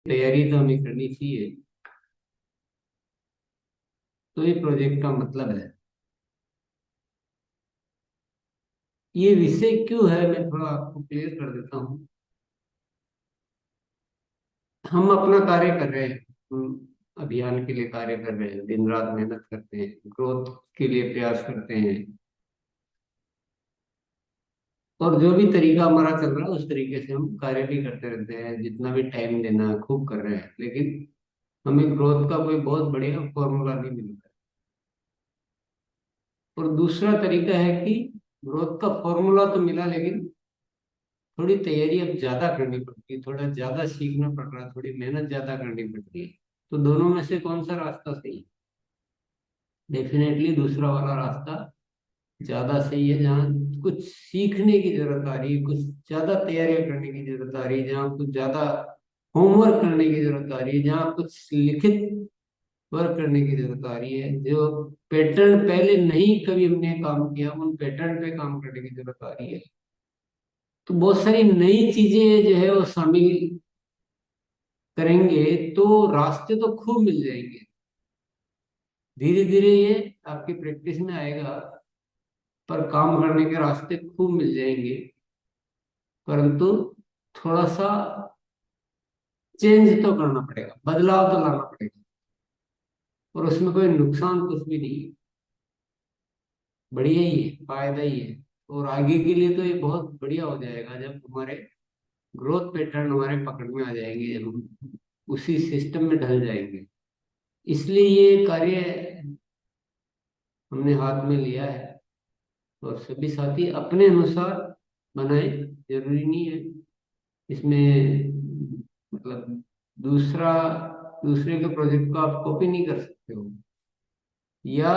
तैयारी तो हमें करनी चाहिए। तो ये प्रोजेक्ट का मतलब है। ये विषय क्यों है, मैं थोड़ा आपको क्लियर कर देता हूँ। हम अपना कार्य कर रहे हैं, हम अभियान के लिए कार्य कर रहे हैं, दिन रात मेहनत करते हैं, ग्रोथ के लिए प्रयास करते हैं। और जो भी तरीका हमारा चल रहा है उस तरीके से हम कार्य भी करते रहते हैं, जितना भी टाइम देना है खूब कर रहे हैं, लेकिन हमें ग्रोथ का कोई बहुत बढ़िया फॉर्मूला नहीं मिलता। और दूसरा तरीका है कि ग्रोथ का फॉर्मूला तो मिला, लेकिन थोड़ी तैयारी अब ज्यादा करनी पड़ती है, थोड़ा ज्यादा सीखना पड़ रहा है, थोड़ी मेहनत ज्यादा करनी पड़ती है। तो दोनों में से कौन सा रास्ता सही है? डेफिनेटली दूसरा वाला रास्ता ज्यादा सही है, जहाँ कुछ सीखने की जरूरत आ रही है, कुछ ज्यादा तैयारियां करने की जरूरत आ रही है, जहाँ कुछ ज्यादा होमवर्क करने की जरूरत आ रही है, जहाँ कुछ लिखित वर्क करने की जरूरत आ रही है। जो पैटर्न पहले नहीं कभी हमने काम किया, उन पैटर्न पे काम करने की जरूरत आ रही है। तो बहुत सारी नई चीजें जो है वो शामिल करेंगे, तो रास्ते तो खूब मिल जाएंगे। धीरे धीरे ये आपकी प्रैक्टिस में आएगा, पर काम करने के रास्ते खूब मिल जाएंगे। परंतु थोड़ा सा चेंज तो करना पड़ेगा, बदलाव तो लाना पड़ेगा। और उसमें कोई नुकसान कुछ भी नहीं है, बढ़िया ही है, फायदा ही है। और आगे के लिए तो ये बहुत बढ़िया हो जाएगा, जब हमारे ग्रोथ पैटर्न हमारे पकड़ में आ जाएंगे, जब हम उसी सिस्टम में ढल जाएंगे। इसलिए ये कार्य हमने हाथ में लिया है। और सभी साथी अपने अनुसार बनाए, जरूरी नहीं है इसमें, मतलब दूसरा दूसरे के प्रोजेक्ट को आप कॉपी नहीं कर सकते हो, या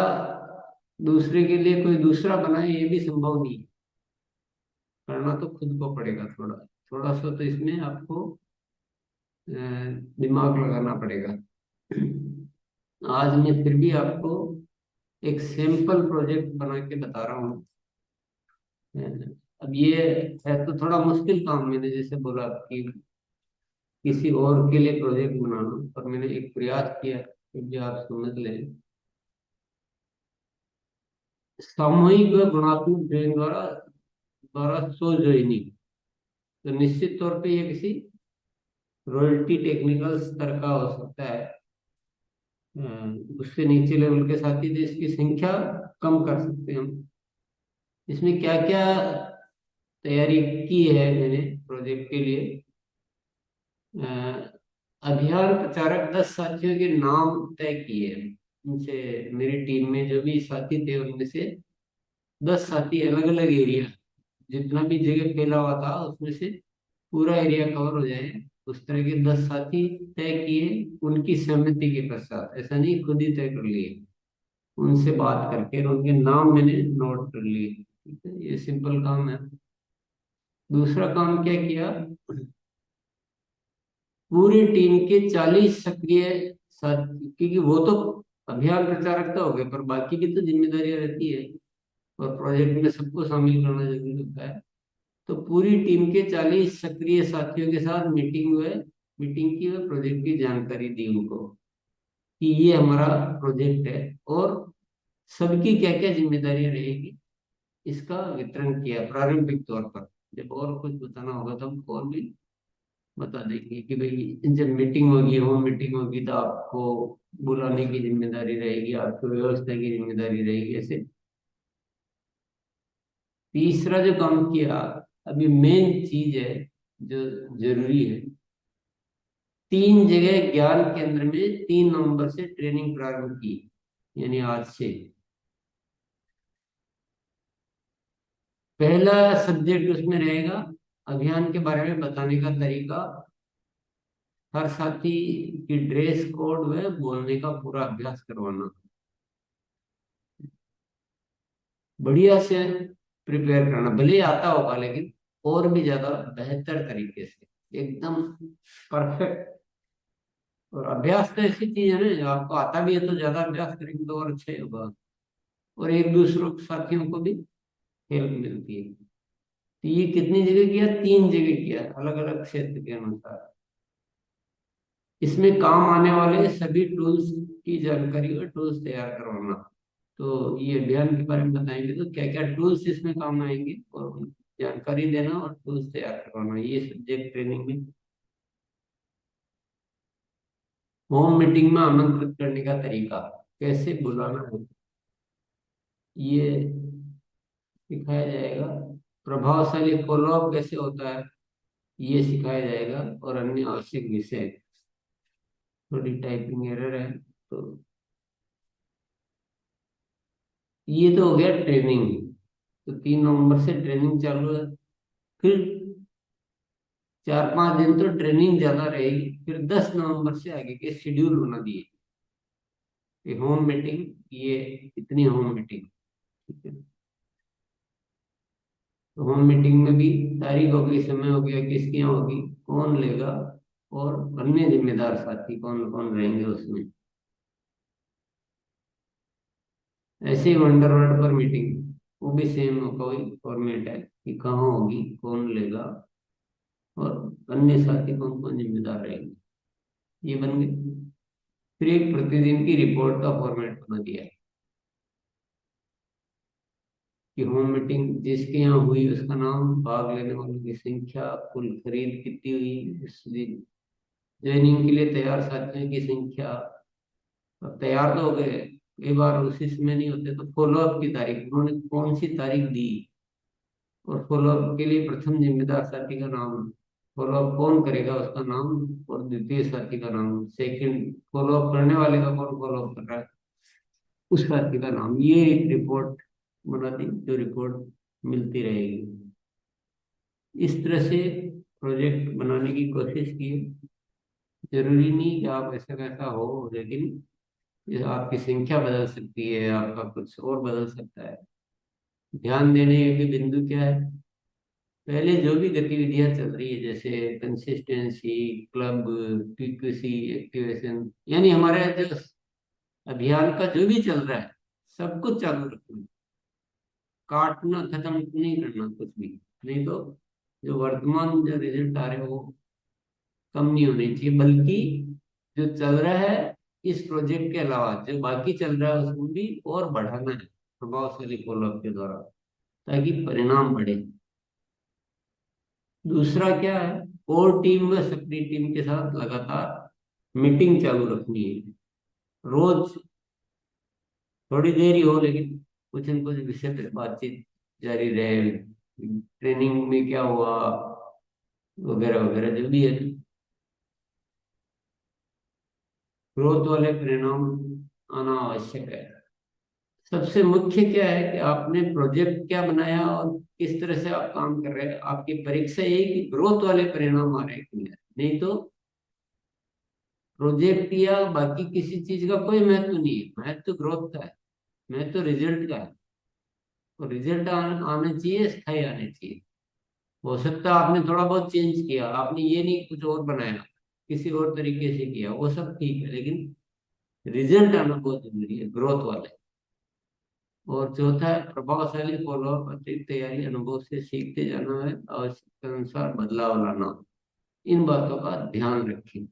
दूसरे के लिए कोई दूसरा बनाए, ये भी संभव नहीं है। करना तो खुद को पड़ेगा, थोड़ा थोड़ा सा तो इसमें आपको अ, दिमाग लगाना पड़ेगा। आज मैं फिर भी आपको एक सिंपल प्रोजेक्ट बना के बता रहा हूँ। अब ये है तो थोड़ा मुश्किल काम, मैंने जैसे बोला कि किसी और के लिए प्रोजेक्ट बनाना, पर मैंने एक प्रयास किया, क्योंकि आप समझ लें। सामूहिक व गुणात्मक ब्रेन द्वारा द्वारा सो ज्वाइनिंग, तो निश्चित तौर पे ये किसी रॉयल्टी टेक्निकल स्तर का हो सकता है। उससे नीचे लेवल के साथी देश की संख्या कम कर सकते हैं हम। इसमें क्या क्या तैयारी की है मैंने प्रोजेक्ट के लिए? अ, अभियान प्रचारक 10 साथियों के नाम तय किए हैं। उनसे, मेरी टीम में जो भी साथी थे उनमें से 10 साथी अलग अलग एरिया, जितना भी जगह फैला हुआ था उसमें से पूरा एरिया कवर हो जाए, उस तरह के 10 साथी तय किए। उनकी सहमति के पश्चात, ऐसा नहीं खुद ही तय कर लिए, उनसे बात करके, और उनके नाम मैंने नोट कर लिए। ठीक है, ये सिंपल काम है। दूसरा काम क्या किया? पूरी टीम के 40 सक्रिय साथी, क्योंकि वो तो अभियान प्रचारक तो हो गए, पर बाकी की तो जिम्मेदारियां रहती है, और प्रोजेक्ट में सबको शामिल करना जरूरी होता है। तो पूरी टीम के 40 सक्रिय साथियों के साथ मीटिंग की, व प्रोजेक्ट की जानकारी दी उनको कि ये हमारा प्रोजेक्ट है, और सबकी क्या क्या जिम्मेदारियां रहेगी, इसका वितरण किया प्रारंभिक तौर पर। जब और कुछ बताना होगा तो हम और भी बता देंगे कि भाई जब मीटिंग होगी, होम मीटिंग होगी, तो आपको बुलाने की जिम्मेदारी रहेगी, आपको व्यवस्था की जिम्मेदारी रहेगी, ऐसे। तीसरा जो काम किया, अभी मेन चीज है जो जरूरी है, 3 जगह ज्ञान केंद्र में 3 नवंबर से ट्रेनिंग प्रारंभ की, यानी आज से। पहला सब्जेक्ट उसमें रहेगा अभियान के बारे में बताने का तरीका, हर साथी की ड्रेस कोड व बोलने का पूरा अभ्यास करवाना, बढ़िया से प्रिपेयर करना, भले ही आता होगा लेकिन और भी ज्यादा बेहतर तरीके से, एकदम परफेक्ट। और अभ्यास तो ऐसी चीज है ना, जो आपको आता भी है तो ज्यादा अभ्यास करेंगे तो और अच्छा ही होगा, और एक दूसरों के साथियों को भी हेल्प मिलती है। तो ये कितनी जगह किया? 3 जगह किया, अलग अलग क्षेत्र के अनुसार। इसमें काम आने वाले सभी टूल्स की जानकारी और टूल्स तैयार करवाना। तो ये अभियान के बारे में बताएंगे, तो क्या क्या टूल्स इसमें काम आएंगे और जानकारी देना और टूल्स तैयार करवाना, ये सब्जेक्ट ट्रेनिंग में। होम मीटिंग में आमंत्रित करने का तरीका, कैसे बुलाना है, ये सिखाया जाएगा। प्रभावशाली फॉलोअप कैसे होता है, ये सिखाया जाएगा। और अन्य आवश्यक विषय, थोड़ी टाइपिंग एरर है तो। ये तो हो गया ट्रेनिंग। तो 3 नवंबर से ट्रेनिंग चालू है। फिर 4-5 दिन तो ट्रेनिंग ज्यादा रहेगी, फिर 10 नवंबर से आगे के शेड्यूल बना दिए कि होम मीटिंग, ये इतनी होम मीटिंग, ठीक है। तो होम मीटिंग में भी तारीख होगी, समय हो गया, किसकी यहाँ होगी, कौन लेगा, और अन्य जिम्मेदार साथी कौन कौन रहेंगे उसमें। ऐसे ही वंडर वर्ड पर मीटिंग, वो भी सेम कोई फॉर्मेट है कि कहाँ होगी, कौन लेगा, और अन्य साथी कौन कौन जिम्मेदार रहेंगे, ये बन गए। फिर एक प्रतिदिन की रिपोर्ट का फॉर्मेट बना दिया है कि होम मीटिंग जिसके यहाँ हुई उसका नाम, भाग लेने वालों की संख्या, कुल खरीद कितनी हुई उस दिन, ज्वाइनिंग के लिए तैयार साथियों की संख्या। अब तैयार तो हो गए, कई बार उसी समय नहीं होते, तो फॉलोअप की तारीख, उन्होंने कौन सी तारीख दी, और फॉलोअप के लिए प्रथम जिम्मेदार साथी का नाम, फॉलोअप कौन करेगा उसका नाम, और द्वितीय साथी का नाम, सेकंड फॉलोअप करने वाले का कौन फॉलोअप कर रहा है उस साथी का नाम। ये एक रिपोर्ट बना दी जो रिपोर्ट मिलती रहेगी। इस तरह से प्रोजेक्ट बनाने की कोशिश की। जरूरी नहीं कि आप ऐसा वैसा हो, लेकिन ये आपकी संख्या बदल सकती है, आपका कुछ और बदल सकता है। ध्यान देने योग्य बिंदु क्या है, पहले जो भी गतिविधियां चल रही है जैसे कंसिस्टेंसी, क्लब, फ्रीक्वेंसी, एक्टिवेशन, यानी हमारे जो अभियान का जो भी चल रहा है, सब कुछ चालू रखना, काटना खत्म नहीं करना कुछ भी। नहीं तो जो वर्तमान जो रिजल्ट आ रहे हैं वो कम नहीं होने चाहिए, बल्कि जो चल रहा है इस प्रोजेक्ट के अलावा जो बाकी चल रहा है उसको भी और बढ़ाना है प्रभावशाली फॉलोअप के द्वारा, ताकि परिणाम बढ़े। दूसरा क्या है, कोर टीम में सक्रिय टीम के साथ लगातार मीटिंग चालू रखनी है। रोज थोड़ी देर ही हो, लेकिन कुछ न कुछ विषय पे बातचीत जारी रहे, ट्रेनिंग में क्या हुआ वगैरह वगैरह जो भी है। ग्रोथ वाले परिणाम आना आवश्यक है। सबसे मुख्य क्या है कि आपने प्रोजेक्ट क्या बनाया और किस तरह से आप काम कर रहे हैं। आपकी परीक्षा यही कि ग्रोथ वाले परिणाम आ रहे हैं कि नहीं। नहीं तो प्रोजेक्ट या बाकी किसी चीज का कोई महत्व नहीं है, महत्व ग्रोथ का है, महत्व रिजल्ट का है। तो रिजल्ट आने चाहिए, स्थायी आने चाहिए। हो सकता है आपने थोड़ा बहुत चेंज किया, आपने ये नहीं कुछ और बनाया, किसी और तरीके से किया, वो सब ठीक है, लेकिन रिजल्ट आना बहुत जरूरी है, ग्रोथ वाले। और चौथा है प्रभावशाली फॉलोअप, अतिरिक्त तैयारी, अनुभव से सीखते जाना है, आवश्यकता अनुसार बदलाव लाना। इन बातों का ध्यान रखें।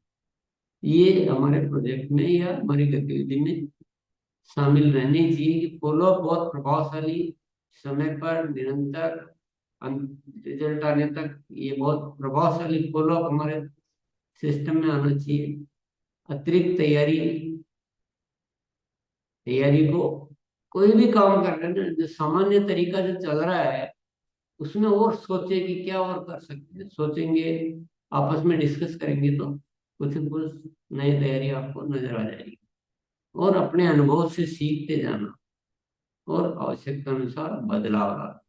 ये हमारे प्रोजेक्ट में या हमारी गतिविधि में शामिल रहनी चाहिए कि फॉलोअप बहुत प्रभावशाली, समय पर, निरंतर, रिजल्ट आने तक ये बहुत प्रभावशाली फॉलोअप हमारे सिस्टम में आना चाहिए। अतिरिक्त तैयारी, तैयारी को, कोई भी काम कर रहे हैं ना, जो सामान्य तरीका जो चल रहा है उसमें और सोचे कि क्या और कर सकते हैं, सोचेंगे, आपस में डिस्कस करेंगे तो कुछ न कुछ नई तैयारी आपको नजर आ जाएगी। और अपने अनुभव से सीखते जाना और आवश्यकता अनुसार बदलाव लाना,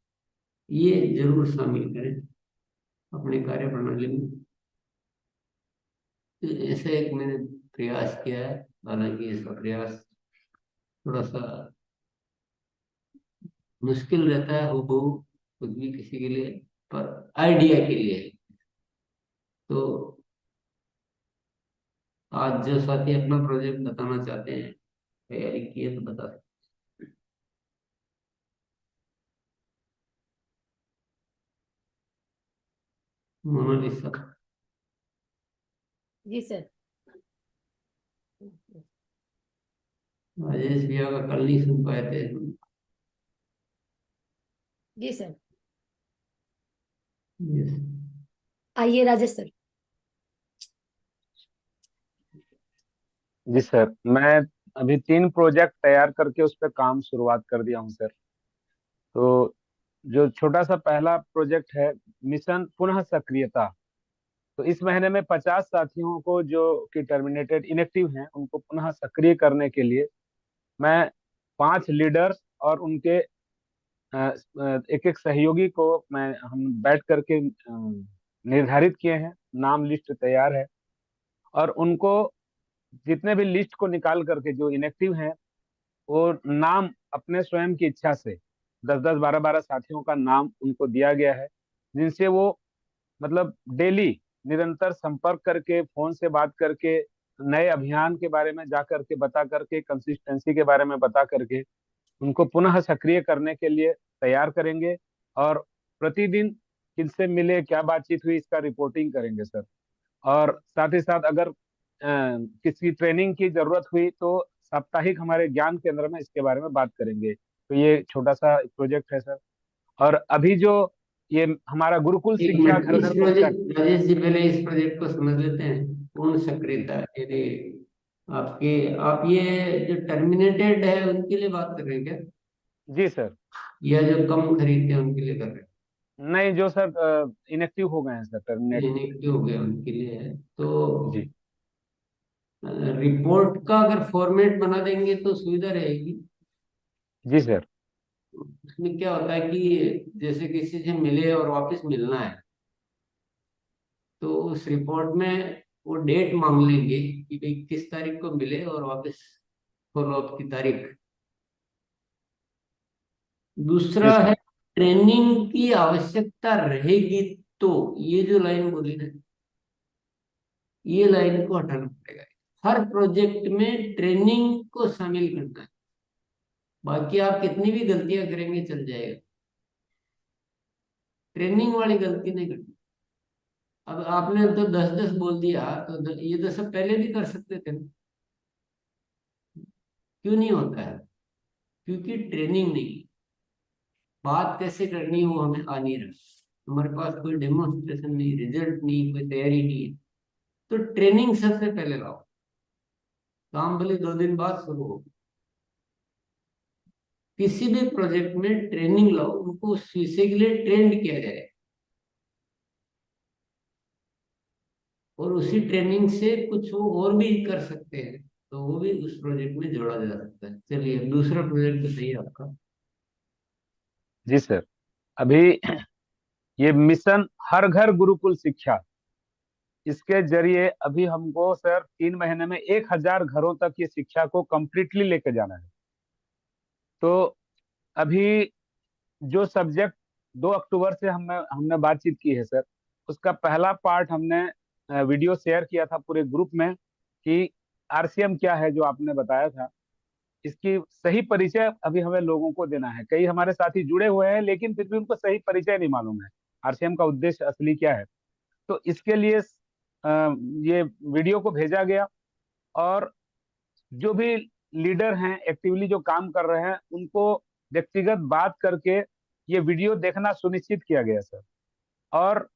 ये जरूर शामिल करें अपनी कार्य प्रणाली में। तो ऐसे एक मैंने प्रयास किया है, हालांकि इसका प्रयास थोड़ा सा मुश्किल रहता है, वो खुद भी किसी के लिए, पर आइडिया के लिए। तो आज जो साथी अपना प्रोजेक्ट बताना चाहते हैं, तैयारी की है, तो बता सकते हैं। मोनालिसा। जी सर। राजेश भैया का कल नहीं सुन पाए थे। जी सर। यस। आइए राजेश सर। जी सर, मैं अभी 3 प्रोजेक्ट तैयार करके उस पर काम शुरुआत कर दिया हूँ सर। तो जो छोटा सा पहला प्रोजेक्ट है, मिशन पुनः सक्रियता। तो इस महीने में 50 साथियों को जो कि टर्मिनेटेड इनएक्टिव हैं उनको पुनः सक्रिय करने के लिए मैं 5 लीडर्स और उनके एक एक सहयोगी को मैं हम बैठ करके निर्धारित किए हैं। नाम लिस्ट तैयार है और उनको जितने भी लिस्ट को निकाल करके जो इनएक्टिव हैं वो नाम अपने स्वयं की इच्छा से 10-10 12-12 साथियों का नाम उनको दिया गया है, जिनसे वो मतलब डेली निरंतर संपर्क करके फोन से बात करके नए अभियान के बारे में जा करके बता करके कंसिस्टेंसी के बारे में बता करके उनको पुनः सक्रिय करने के लिए तैयार करेंगे। और प्रतिदिन किनसे मिले, क्या बातचीत हुई, इसका रिपोर्टिंग करेंगे सर। और साथ ही साथ अगर किसी ट्रेनिंग की जरूरत हुई तो साप्ताहिक हमारे ज्ञान केंद्र में इसके बारे में बात करेंगे। तो ये छोटा सा प्रोजेक्ट है सर। और अभी जो ये हमारा गुरुकुल एक शिक्षा मिनट, घर इस घर पहुंचा। प्रोजेक्ट, राजेश जी पहले इस प्रोजेक्ट को समझ लेते हैं। पूर्ण सक्रियता यानी आपके, आप ये जो टर्मिनेटेड है उनके लिए बात कर रहे हैं क्या, जी सर। या जो कम खरीदते हैं उनके लिए कर रहे नहीं, जो सर इनएक्टिव हो गए हैं सर, हैं, टर्मिनेट हो गए। इनएक्टिव हो गया उनके लिए है तो जी। रिपोर्ट का अगर फॉर्मेट बना देंगे तो सुविधा रहेगी। जी सर। उसमें क्या होता है कि जैसे किसी से मिले और वापस मिलना है, तो उस रिपोर्ट में वो डेट मांग लेंगे कि भाई किस तारीख को मिले और वापस फॉलोअप की तारीख। जी दूसरा है, सर। ट्रेनिंग की आवश्यकता रहेगी तो ये जो लाइन बोली ना, ये लाइन को हटाना पड़ेगा। हर प्रोजेक्ट में ट्रेनिंग को शामिल करना है। बाकी आप कितनी भी गलतियां करेंगे चल जाएगा, ट्रेनिंग वाली गलती नहीं करनी। अब आपने तो 10-10 बोल दिया, तो ये तो सब पहले भी कर सकते थे ना। क्यों नहीं होता है? क्योंकि ट्रेनिंग नहीं। बात कैसे करनी है वो हमें आ नहीं रहा, हमारे पास कोई डेमोन्स्ट्रेशन नहीं, रिजल्ट नहीं, कोई तैयारी नहीं है। तो ट्रेनिंग सबसे पहले लाओ। काम भले 2 दिन बाद शुरू हो, किसी भी प्रोजेक्ट में ट्रेनिंग लाओ, उनको उस विषय के लिए ट्रेंड किया जाए और उसी ट्रेनिंग से कुछ वो और भी कर सकते हैं, तो वो भी उस प्रोजेक्ट में जोड़ा जा सकता है। चलिए, दूसरा प्रोजेक्ट बताइए आपका। जी सर। अभी ये मिशन हर घर गुरुकुल शिक्षा, इसके जरिए अभी हमको सर 3 महीने में 1,000 घरों तक ये शिक्षा को कंप्लीटली लेके जाना है। तो अभी जो सब्जेक्ट 2 अक्टूबर से हमने हमने बातचीत की है सर, उसका पहला पार्ट हमने वीडियो शेयर किया था पूरे ग्रुप में कि आरसीएम क्या है, जो आपने बताया था। इसकी सही परिचय अभी हमें लोगों को देना है। कई हमारे साथी जुड़े हुए हैं लेकिन फिर भी उनको सही परिचय नहीं मालूम है, आरसीएम का उद्देश्य असली क्या है। तो इसके लिए ये वीडियो को भेजा गया और जो भी लीडर हैं एक्टिवली जो काम कर रहे हैं उनको व्यक्तिगत बात करके ये वीडियो देखना सुनिश्चित किया गया सर। और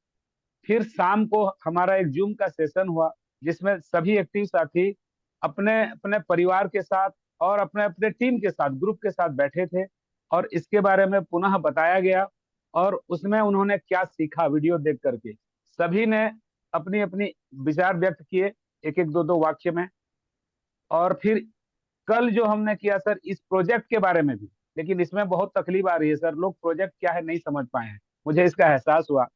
फिर शाम को हमारा एक जूम का सेशन हुआ जिसमें सभी एक्टिव साथी अपने अपने परिवार के साथ और अपने अपने टीम के साथ, ग्रुप के साथ बैठे थे और इसके बारे में पुनः बताया गया। और उसमें उन्होंने क्या सीखा वीडियो देख करके, सभी ने अपनी अपनी विचार व्यक्त किए, एक एक दो दो वाक्य में। और फिर कल जो हमने किया सर इस प्रोजेक्ट के बारे में भी, लेकिन इसमें बहुत तकलीफ आ रही है सर, लोग प्रोजेक्ट क्या है नहीं समझ पाए हैं, मुझे इसका एहसास हुआ।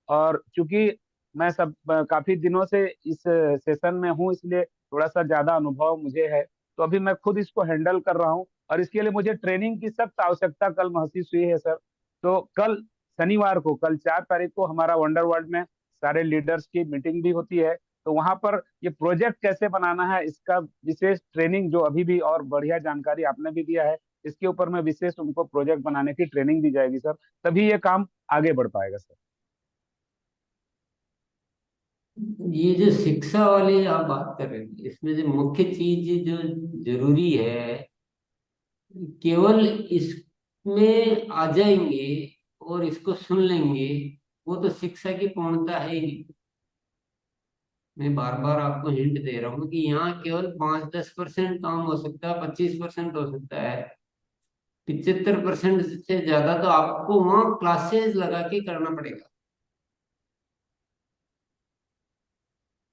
और चूंकि मैं सब काफी दिनों से इस सेशन में हूँ इसलिए थोड़ा सा ज्यादा अनुभव मुझे है। तो अभी मैं खुद इसको हैंडल कर रहा हूँ और इसके लिए मुझे ट्रेनिंग की सख्त आवश्यकता कल महसूस हुई है सर। तो कल शनिवार को, कल 4 तारीख को हमारा वंडर वर्ल्ड में सारे लीडर्स की मीटिंग भी होती है। तो वहां पर ये प्रोजेक्ट कैसे बनाना है इसका विशेष ट्रेनिंग, जो अभी भी और बढ़िया जानकारी आपने भी दिया है, इसके ऊपर में विशेष उनको प्रोजेक्ट बनाने की ट्रेनिंग दी जाएगी सर। तभी ये काम आगे बढ़ पाएगा सर। ये जो शिक्षा वाली आप बात कर रहे हैं, इसमें जो मुख्य चीज जो जरूरी है, केवल इसमें आ जाएंगे और इसको सुन लेंगे, वो तो शिक्षा की पूर्णता है ही नहीं। मैं बार बार आपको हिंट दे रहा हूँ कि यहाँ केवल 5-10% काम हो सकता है, 25% हो सकता है। 75% से ज्यादा तो आपको वहाँ क्लासेस लगा के करना पड़ेगा।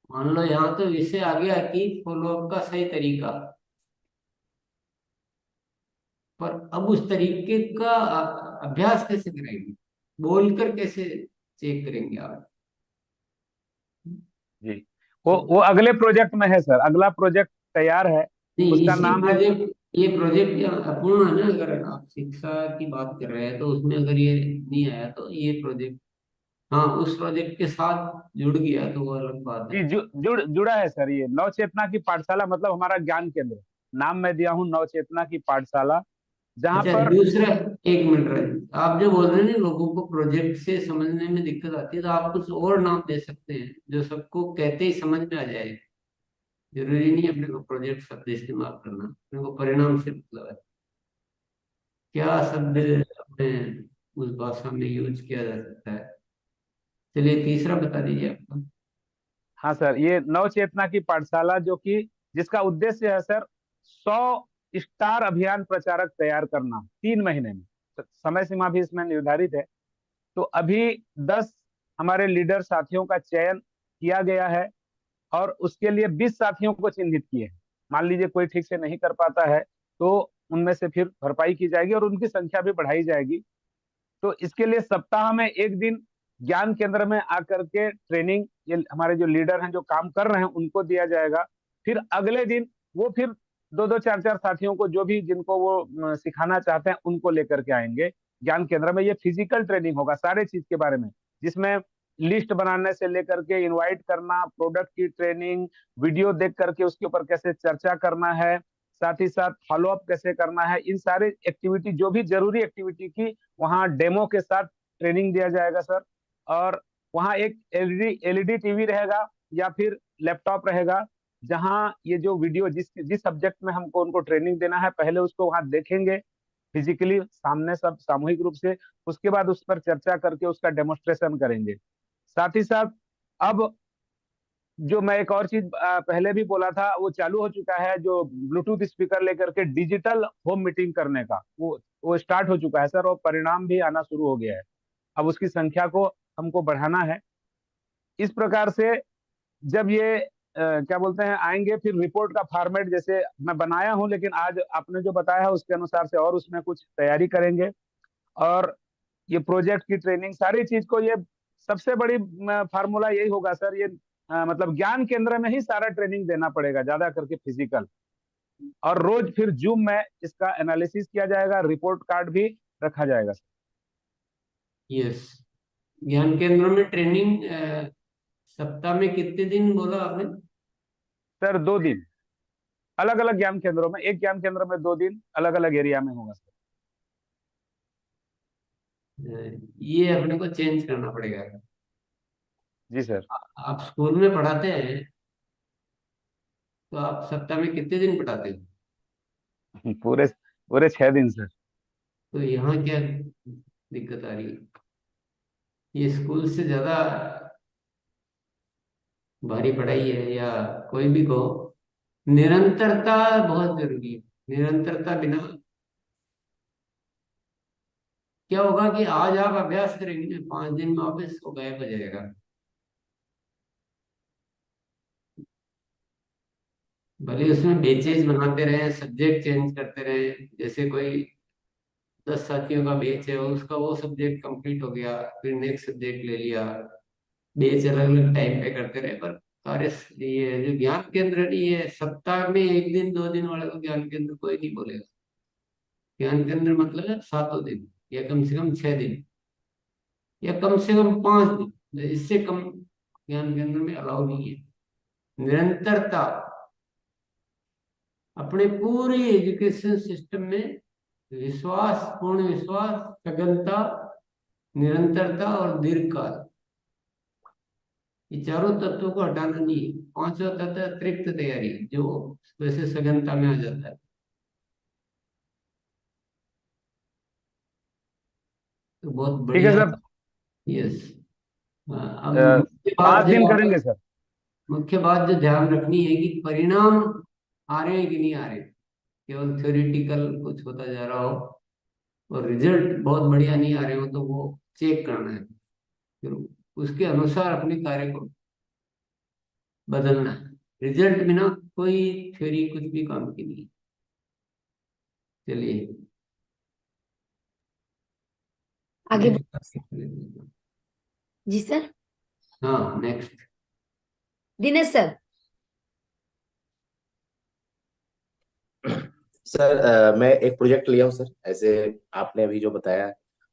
मान लो यहाँ तो विषय आ गया कि फॉलोअप का सही तरीका, पर अब उस तरीके का अभ्यास कैसे करेंगे, बोलकर कैसे चेक करेंगे आप? जी, वो अगले प्रोजेक्ट में है सर, अगला प्रोजेक्ट तैयार है। नहीं, उसका इसी नाम है। प्रोजेक्ट, ये प्रोजेक्ट या अपूर्ण है ना, अगर आप शिक्षा की बात कर रहे हैं तो उसमें अगर ये नहीं आया तो ये प्रोजेक्ट, हाँ, उस प्रोजेक्ट के साथ जुड़ गया तो वो अलग बात जी, है। जुड़ा है सर। ये नव चेतना की पाठशाला मतलब हमारा ज्ञान केंद्र, नाम मैं दिया हूँ नव चेतना की पाठशाला, जहाँ अच्छा, पर। दूसरा, एक मिनट रहे, आप जो बोल रहे हैं ना लोगों को प्रोजेक्ट से समझने में दिक्कत आती है, तो आप कुछ और नाम दे सकते हैं जो सबको कहते ही समझ में आ जाए। जरूरी नहीं अपने को प्रोजेक्ट शब्द इस्तेमाल करना, अपने को परिणाम से मतलब है। क्या शब्द अपने उस भाषा में यूज किया जा सकता है? चलिए तीसरा बता दीजिए आपका। हाँ सर, ये नव चेतना की पाठशाला जो कि जिसका उद्देश्य है सर 100 स्टार अभियान प्रचारक तैयार करना 3 महीने में। समय सीमा भी इसमें निर्धारित है। तो अभी 10 हमारे लीडर साथियों का चयन किया गया है, और उसके लिए 20 साथियों को चिन्हित किए हैं। मान लीजिए कोई ठीक से नहीं कर पाता है, तो उनमें से फिर भरपाई की जाएगी और उनकी संख्या भी बढ़ाई जाएगी। तो इसके लिए सप्ताह में एक दिन ज्ञान केंद्र में आकर के ट्रेनिंग, ये हमारे जो लीडर हैं जो काम कर रहे हैं उनको दिया जाएगा। फिर अगले दिन वो फिर दो दो चार चार साथियों को, जो भी जिनको वो सिखाना चाहते हैं उनको लेकर के आएंगे ज्ञान केंद्र में। ये फिजिकल ट्रेनिंग होगा सारे चीज के बारे में, जिसमें लिस्ट बनाने से लेकर के इनवाइट करना, प्रोडक्ट की ट्रेनिंग, वीडियो देख करके उसके ऊपर कैसे चर्चा करना है, साथ ही साथ फॉलोअप कैसे करना है, इन सारे एक्टिविटी जो भी जरूरी एक्टिविटी की वहाँ डेमो के साथ ट्रेनिंग दिया जाएगा सर। और वहाँ एक एलईडी टीवी रहेगा या फिर लैपटॉप रहेगा, जहाँ ये जो वीडियो जिस जिस सब्जेक्ट में हमको उनको ट्रेनिंग देना है, पहले उसको वहाँ देखेंगे फिजिकली सामने, सब सामूहिक रूप से। उसके बाद उस पर चर्चा करके उसका डेमोस्ट्रेशन करेंगे। साथ ही साथ अब जो मैं एक और चीज पहले भी बोला था, वो चालू हो चुका है, जो ब्लूटूथ स्पीकर लेकर के डिजिटल होम मीटिंग करने का, वो स्टार्ट हो चुका है सर, और परिणाम भी आना शुरू हो गया है। अब उसकी संख्या को हमको बढ़ाना है। इस प्रकार से जब ये क्या बोलते हैं आएंगे, फिर रिपोर्ट का फॉर्मेट जैसे मैं बनाया हूं, लेकिन आज आपने जो बताया है उसके अनुसार से और उसमें कुछ तैयारी करेंगे। और ये प्रोजेक्ट की ट्रेनिंग सारी चीज को, ये सबसे बड़ी फार्मूला यही होगा सर, ये मतलब ज्ञान केंद्र में ही सारा ट्रेनिंग देना पड़ेगा, ज्यादा करके फिजिकल। और रोज फिर जूम में इसका एनालिसिस किया जाएगा, रिपोर्ट कार्ड भी रखा जाएगा सर। यस। ज्ञान केंद्रों में ट्रेनिंग सप्ताह में कितने दिन बोला आपने? सर 2 दिन, अलग अलग ज्ञान केंद्रों में, एक ज्ञान केंद्र में 2 दिन अलग अलग एरिया में होगा सर। ये अपने को चेंज करना पड़ेगा। जी सर। आप स्कूल में पढ़ाते हैं तो आप सप्ताह में कितने दिन पढ़ाते हैं? पूरे पूरे 6 दिन सर। तो यहाँ क्या दिक्कत आ रही है? ये स्कूल से ज्यादा भारी पढ़ाई है, या कोई भी कहो, निरंतरता बहुत जरूरी है। निरंतरता बिना क्या होगा कि आज आप अभ्यास करेंगे, 5 दिन में वापस वो गायब हो जाएगा। भले उसमें बेचेज बनाते रहे, सब्जेक्ट चेंज करते रहे, जैसे कोई 10 साथियों का बेच है, उसका वो सब्जेक्ट कंप्लीट हो गया, फिर नेक्स्ट सब्जेक्ट ले लिया, बेच अलग अलग टाइम पे करते रहे, पर कार्य, ये जो ज्ञान केंद्र नहीं है, सप्ताह में 1 दिन 2 दिन वाले को ज्ञान केंद्र कोई नहीं बोलेगा। ज्ञान केंद्र मतलब है 7 दिन, या कम से कम 6 दिन, या कम से कम 5 दिन, इससे कम ज्ञान केंद्र में अलाउ नहीं है। निरंतरता अपने पूरे एजुकेशन सिस्टम में, विश्वास, पूर्ण विश्वास, सघनता, निरंतरता और दीर्घकाल, ये चारों तत्वों को हटाना नहीं है। पांचवा तत्व है अतिरिक्त तैयारी, जो वैसे सघनता में आ जाता है। तो बहुत ठीक है बढ़िया। सर। यस। अब अ, मुख्य बात 5 दिन जो करेंगे आप, सर। मुख्य बात जो ध्यान रखनी है कि परिणाम आ रहे हैं कि नहीं आ रहे। केवल थ्योरेटिकल कुछ होता जा रहा हो और रिजल्ट बहुत बढ़िया नहीं आ रहे हो, तो वो चेक करना है, फिर उसके अनुसार अपने कार्य को बदलना है। रिजल्ट बिना कोई थ्योरी कुछ भी काम की नहीं। चलिए आगे नेक्स्ट। जी सर। हाँ नेक्स्ट। दिनेश सर। सर मैं एक प्रोजेक्ट लिया हूँ सर, ऐसे आपने अभी जो बताया,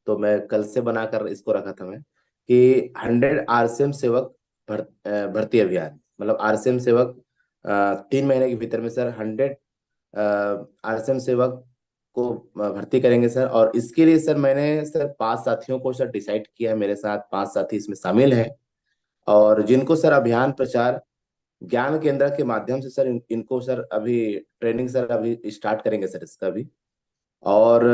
तो मैं कल से बनाकर इसको रखा था मैं, कि 100 आरसीएम सेवक भर्ती अभियान, मतलब आरसीएम सेवक 3 महीने के भीतर में सर 100 आरसीएम सेवक को भर्ती करेंगे सर। और इसके लिए सर मैंने सर 5 साथियों को सर डिसाइड किया है, मेरे साथ 5 साथी इसमें शामिल हैं, और जिनको सर अभियान प्रचार ज्ञान केंद्र के माध्यम से सर इनको सर अभी ट्रेनिंग सर अभी स्टार्ट करेंगे सर इसका भी। और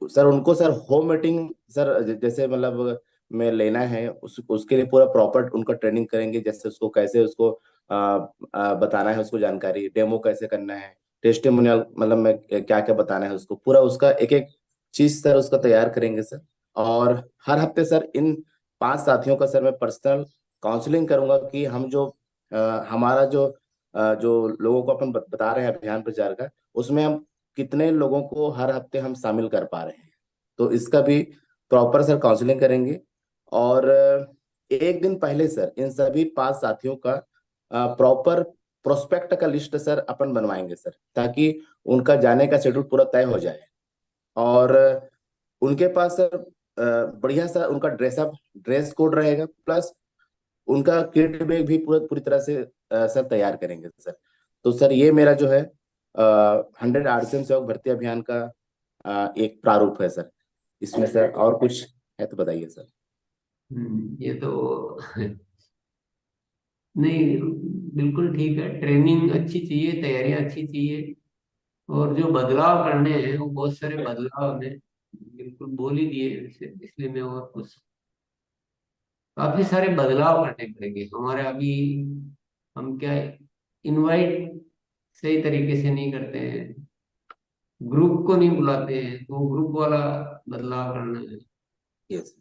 सर उनको सर होम मीटिंग सर जैसे मतलब में लेना है, उसके लिए पूरा प्रॉपर उनका ट्रेनिंग करेंगे, जैसे उसको कैसे उसको बताना है, उसको जानकारी डेमो कैसे करना है, टेस्टिमोनियल मतलब में क्या क्या बताना है उसको, पूरा उसका एक एक चीज सर उसका तैयार करेंगे सर। और हर हफ्ते सर इन 5 साथियों का सर मैं पर्सनल काउंसलिंग करूंगा कि हम जो हमारा जो लोगों को अपन बता रहे हैं अभियान प्रचार का, उसमें हम कितने लोगों को हर हफ्ते हम शामिल कर पा रहे हैं। तो इसका भी प्रॉपर सर काउंसलिंग करेंगे। और एक दिन पहले सर इन सभी 5 साथियों का प्रॉपर प्रोस्पेक्ट का लिस्ट सर अपन बनवाएंगे सर, ताकि उनका जाने का शेड्यूल पूरा तय हो जाए। और उनके पास सर बढ़िया सा उनका ड्रेस कोड रहेगा, प्लस उनका किट बैग भी पूरा पूरी तरह से सर तैयार करेंगे सर। तो सर ये मेरा जो है 100 आरसीएम सेवक भर्ती अभियान का एक प्रारूप है सर। इसमें सर और कुछ है तो बताइए सर। ये तो नहीं, बिल्कुल ठीक है। ट्रेनिंग अच्छी चाहिए, तैयारियां अच्छी चाहिए, और जो बदलाव करने हैं वो बहुत सारे बदलाव हमने बिल्कुल बोल ही दिए, इसलिए मैं और कुछ काफी सारे बदलाव करने पड़ेंगे हमारे अभी। हम क्या इनवाइट सही तरीके से नहीं करते हैं, ग्रुप को नहीं बुलाते हैं, तो ग्रुप वाला बदलाव करना है। यस।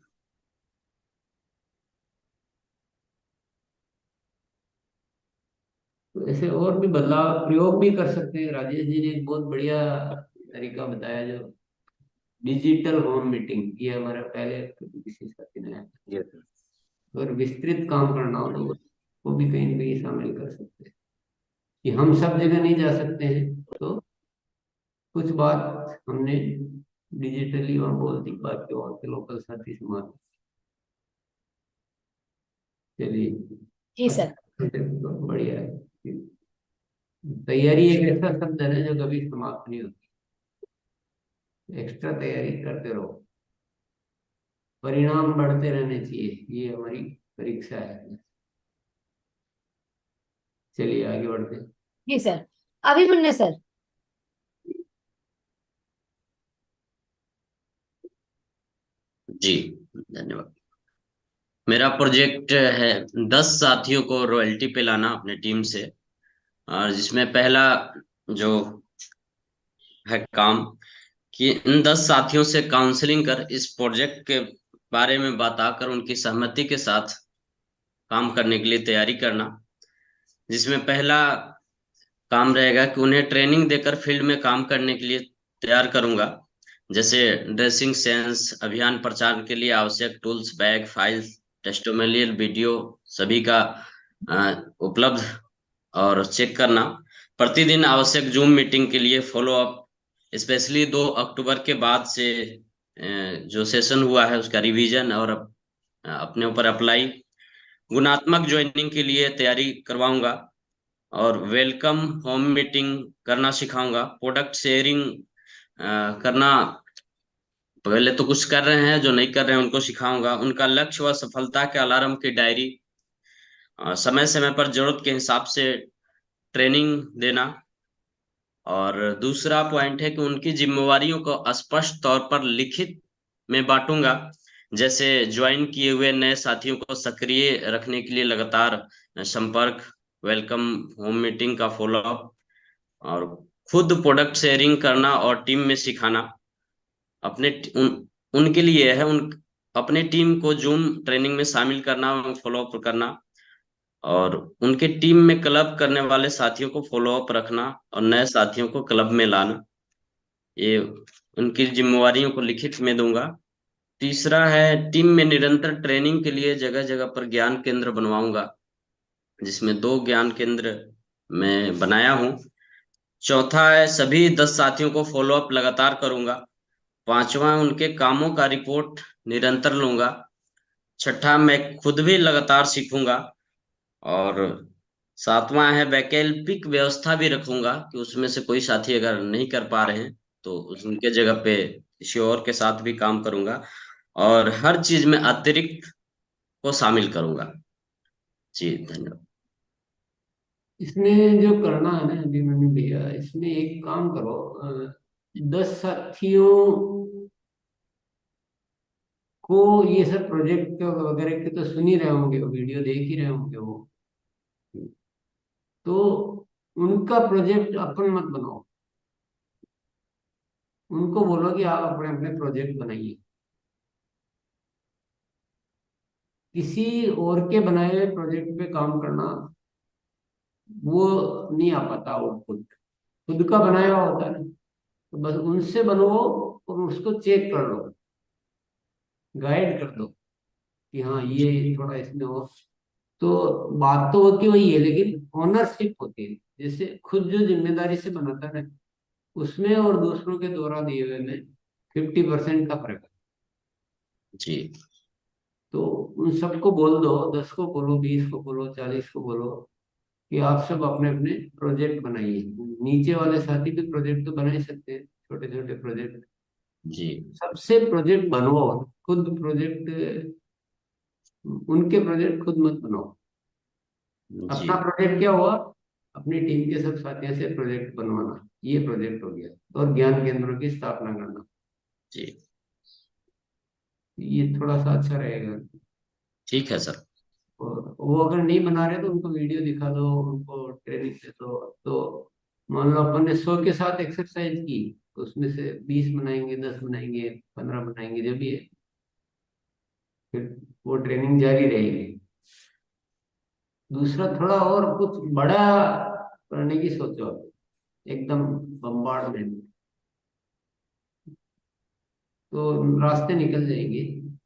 तो ऐसे और भी बदलाव प्रयोग भी कर सकते हैं। राजेश जी ने एक बहुत बढ़िया तरीका बताया, जो डिजिटल होम मीटिंग, ये हमारा पहले किसी साथी ने आया। Yes sir. अगर विस्तृत काम करना हो तो वो भी कहीं ना कहीं शामिल कर सकते हैं। कि हम सब जगह नहीं जा सकते हैं, तो कुछ बात हमने डिजिटली वहाँ बोल दी, बाकी और के लोकल साथी समाज। चलिए जी सर। अच्छा, तो बढ़िया है। तैयारी एक ऐसा शब्द है जो कभी समाप्त नहीं होती। एक्स्ट्रा तैयारी करते रहो, परिणाम बढ़ते रहने चाहिए, ये हमारी परीक्षा है। चलिए आगे बढ़ते हैं। जी सर। अभिमन्यु सर। जी, धन्यवाद। मेरा प्रोजेक्ट है 10 साथियों को रॉयल्टी पे लाना अपने टीम से, और जिसमें पहला जो है काम, कि इन 10 साथियों से काउंसलिंग कर इस प्रोजेक्ट के बारे में बताकर उनकी सहमति के साथ काम करने के लिए तैयारी करना। जिसमें पहला काम रहेगा कि उन्हें ट्रेनिंग देकर फील्ड में काम करने के लिए तैयार करूंगा, जैसे ड्रेसिंग सेंस, अभियान प्रचार के लिए आवश्यक tools, bag, files, testimonial video सभी का उपलब्ध और चेक करना। प्रतिदिन आवश्यक जूम मीटिंग के लिए फॉलो अप, स्पेशली 2 अक्टूबर के बाद से जो सेशन हुआ है उसका रिवीजन और अपने ऊपर अप्लाई। गुणात्मक ज्वाइनिंग के लिए तैयारी करवाऊंगा, और वेलकम होम मीटिंग करना सिखाऊंगा। प्रोडक्ट शेयरिंग करना, पहले तो कुछ कर रहे हैं, जो नहीं कर रहे हैं उनको सिखाऊंगा। उनका लक्ष्य व सफलता के अलार्म की डायरी समय समय पर जरूरत के हिसाब से ट्रेनिंग देना। और दूसरा पॉइंट है कि उनकी जिम्मेवारियों को स्पष्ट तौर पर लिखित में बांटूंगा। जैसे ज्वाइन किए हुए नए साथियों को सक्रिय रखने के लिए लगातार संपर्क, वेलकम होम मीटिंग का फॉलोअप, और खुद प्रोडक्ट शेयरिंग करना और टीम में सिखाना। उनके लिए है अपने टीम को जूम ट्रेनिंग में शामिल करना, फॉलोअप करना, और उनके टीम में क्लब करने वाले साथियों को फॉलोअप रखना और नए साथियों को क्लब में लाना। ये उनकी जिम्मेवारियों को लिखित में दूंगा। तीसरा है टीम में निरंतर ट्रेनिंग के लिए जगह जगह पर ज्ञान केंद्र बनवाऊंगा, जिसमें 2 ज्ञान केंद्र मैं बनाया हूँ। चौथा है सभी 10 साथियों को फॉलोअप लगातार करूंगा। पांचवा उनके कामों का रिपोर्ट निरंतर लूंगा। छठा मैं खुद भी लगातार सीखूंगा। और सातवां है वैकल्पिक व्यवस्था भी रखूंगा कि उसमें से कोई साथी अगर नहीं कर पा रहे हैं तो उनके जगह पे किसी और के साथ भी काम करूंगा, और हर चीज में अतिरिक्त को शामिल करूंगा। जी धन्यवाद। इसमें जो करना है ना अभिमन्यु भैया, इसमें एक काम करो, 10 साथियों को ये सब प्रोजेक्ट वगैरह के तो सुन ही रहे होंगे, वो वीडियो देख ही रहे होंगे वो, तो उनका प्रोजेक्ट अपन मत बनाओ। उनको बोलो कि आप अपने अपने प्रोजेक्ट बनाइए। किसी और के बनाए हुए प्रोजेक्ट पे काम करना वो नहीं आ पाता आउटपुट, खुद का बनाया हुआ होता है ना। तो बस उनसे बनवाओ और उसको चेक कर लो, गाइड कर दो कि हाँ ये थोड़ा इसमें हो। तो बात तो होती वही है, लेकिन ओनरशिप होती है। जैसे खुद जो जिम्मेदारी से बनाता है उसमें और दूसरों के द्वारा दिए हुए में 50% का फर्क है। जी तो उन सबको बोल दो, 10 को बोलो, 20 को बोलो, 40 को बोलो कि आप सब अपने अपने प्रोजेक्ट बनाइए। नीचे वाले साथी भी प्रोजेक्ट तो बना ही सकते हैं, छोटे छोटे प्रोजेक्ट। जी सबसे प्रोजेक्ट बनवाओ, खुद प्रोजेक्ट, उनके प्रोजेक्ट खुद मत बनाओ। जी अपना प्रोजेक्ट क्या हुआ, अपनी टीम के सब साथियों से प्रोजेक्ट बनवाना, ये प्रोजेक्ट हो गया। और ज्ञान केंद्रों की स्थापना करना, जी ये थोड़ा सा अच्छा रहेगा। ठीक है सर। और वो अगर नहीं बना रहे तो उनको वीडियो दिखा दो, उनको ट्रेनिंग दे दो। तो मान लो अपन ने 100 के साथ एक्सरसाइज की, तो उसमें से 20 बनाएंगे, 10 बनाएंगे, 15 बनाएंगे, जो भी है, फिर वो ट्रेनिंग जारी रहेगी। दूसरा, थोड़ा और कुछ बड़ा करने की सोचो, एकदम बम्बार्डमेंट, तो रास्ते निकल जाएंगे।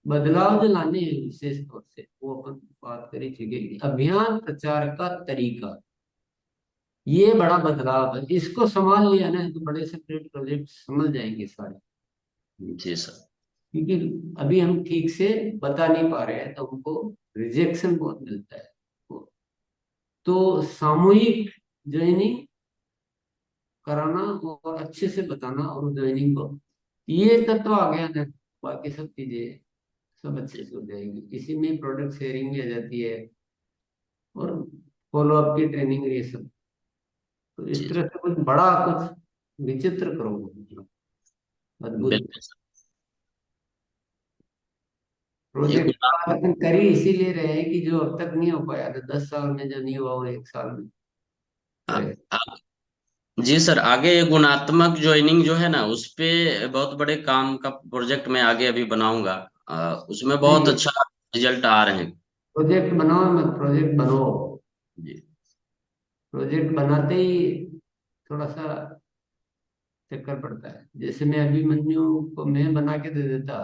बदलाव जो लाने हैं विशेष तौर से, वो अपन बात करी चुके। अभियान प्रचार का तरीका, ये बड़ा बदलाव है। इसको संभाल लिया ना तो बड़े से बड़े प्रोजेक्ट समझ जाएंगे सारे। जी सर। क्योंकि अभी हम ठीक से बता नहीं पा रहे हैं तो हमको रिजेक्शन बहुत मिलता है। तो सामूहिक ज्वाइनिंग कराना और अच्छे से बताना और ज्वाइनिंग को, ये तत्व आ गया ना, बाकी सब चीजें सब अच्छे से हो जाएगी। इसी में प्रोडक्ट शेयरिंग भी आ जाती है और फॉलोअप की ट्रेनिंग, ये सब। तो इस जी तरह से कुछ बड़ा, कुछ विचित्र करो, मतलब अद्भुत। बिल्कुल सर। एक प्रोजेक्ट की बात अपन कर ही इसीलिए रहे हैं कि जो अब तक नहीं हो पाया था 10 साल में, जो नहीं हुआ वो 1 साल में आ, करे। आ, जी सर, आगे गुणात्मक ज्वाइनिंग जो है ना, उस पे बहुत बड़े काम का प्रोजेक्ट मैं आगे अभी बनाऊंगा। उसमें बहुत नहीं, अच्छा रिजल्ट आ रहे हैं। प्रोजेक्ट बनाओ मत, प्रोजेक्ट बनाओ। जी प्रोजेक्ट बनाते ही थोड़ा सा चक्कर पड़ता है। जैसे मैं अभिमन्यु को मैं बना के दे देता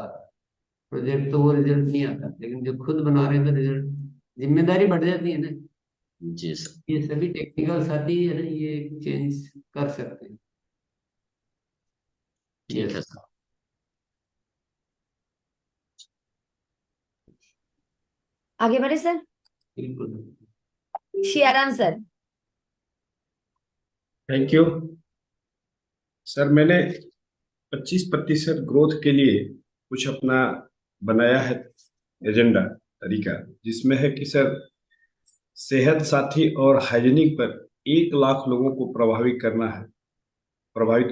प्रोजेक्ट, तो वो रिजल्ट नहीं आता। लेकिन जो खुद बना रहे तो रिजल्ट, जिम्मेदारी बढ़ जाती है ना। जी सर। ये सभी टेक्निकल साथी है ना, ये चेंज कर सकते हैं। ठीक यस। है सर। आगे बढ़े सर। बिल्कुल। Siyaram sir. Thank you sir. मैंने 25% ग्रोथ के लिए कुछ अपना बनाया है एजेंडा, तरीका, जिसमें है कि सर सेहत साथी और हाइजीनिक पर 1 लाख लोगों को प्रभावित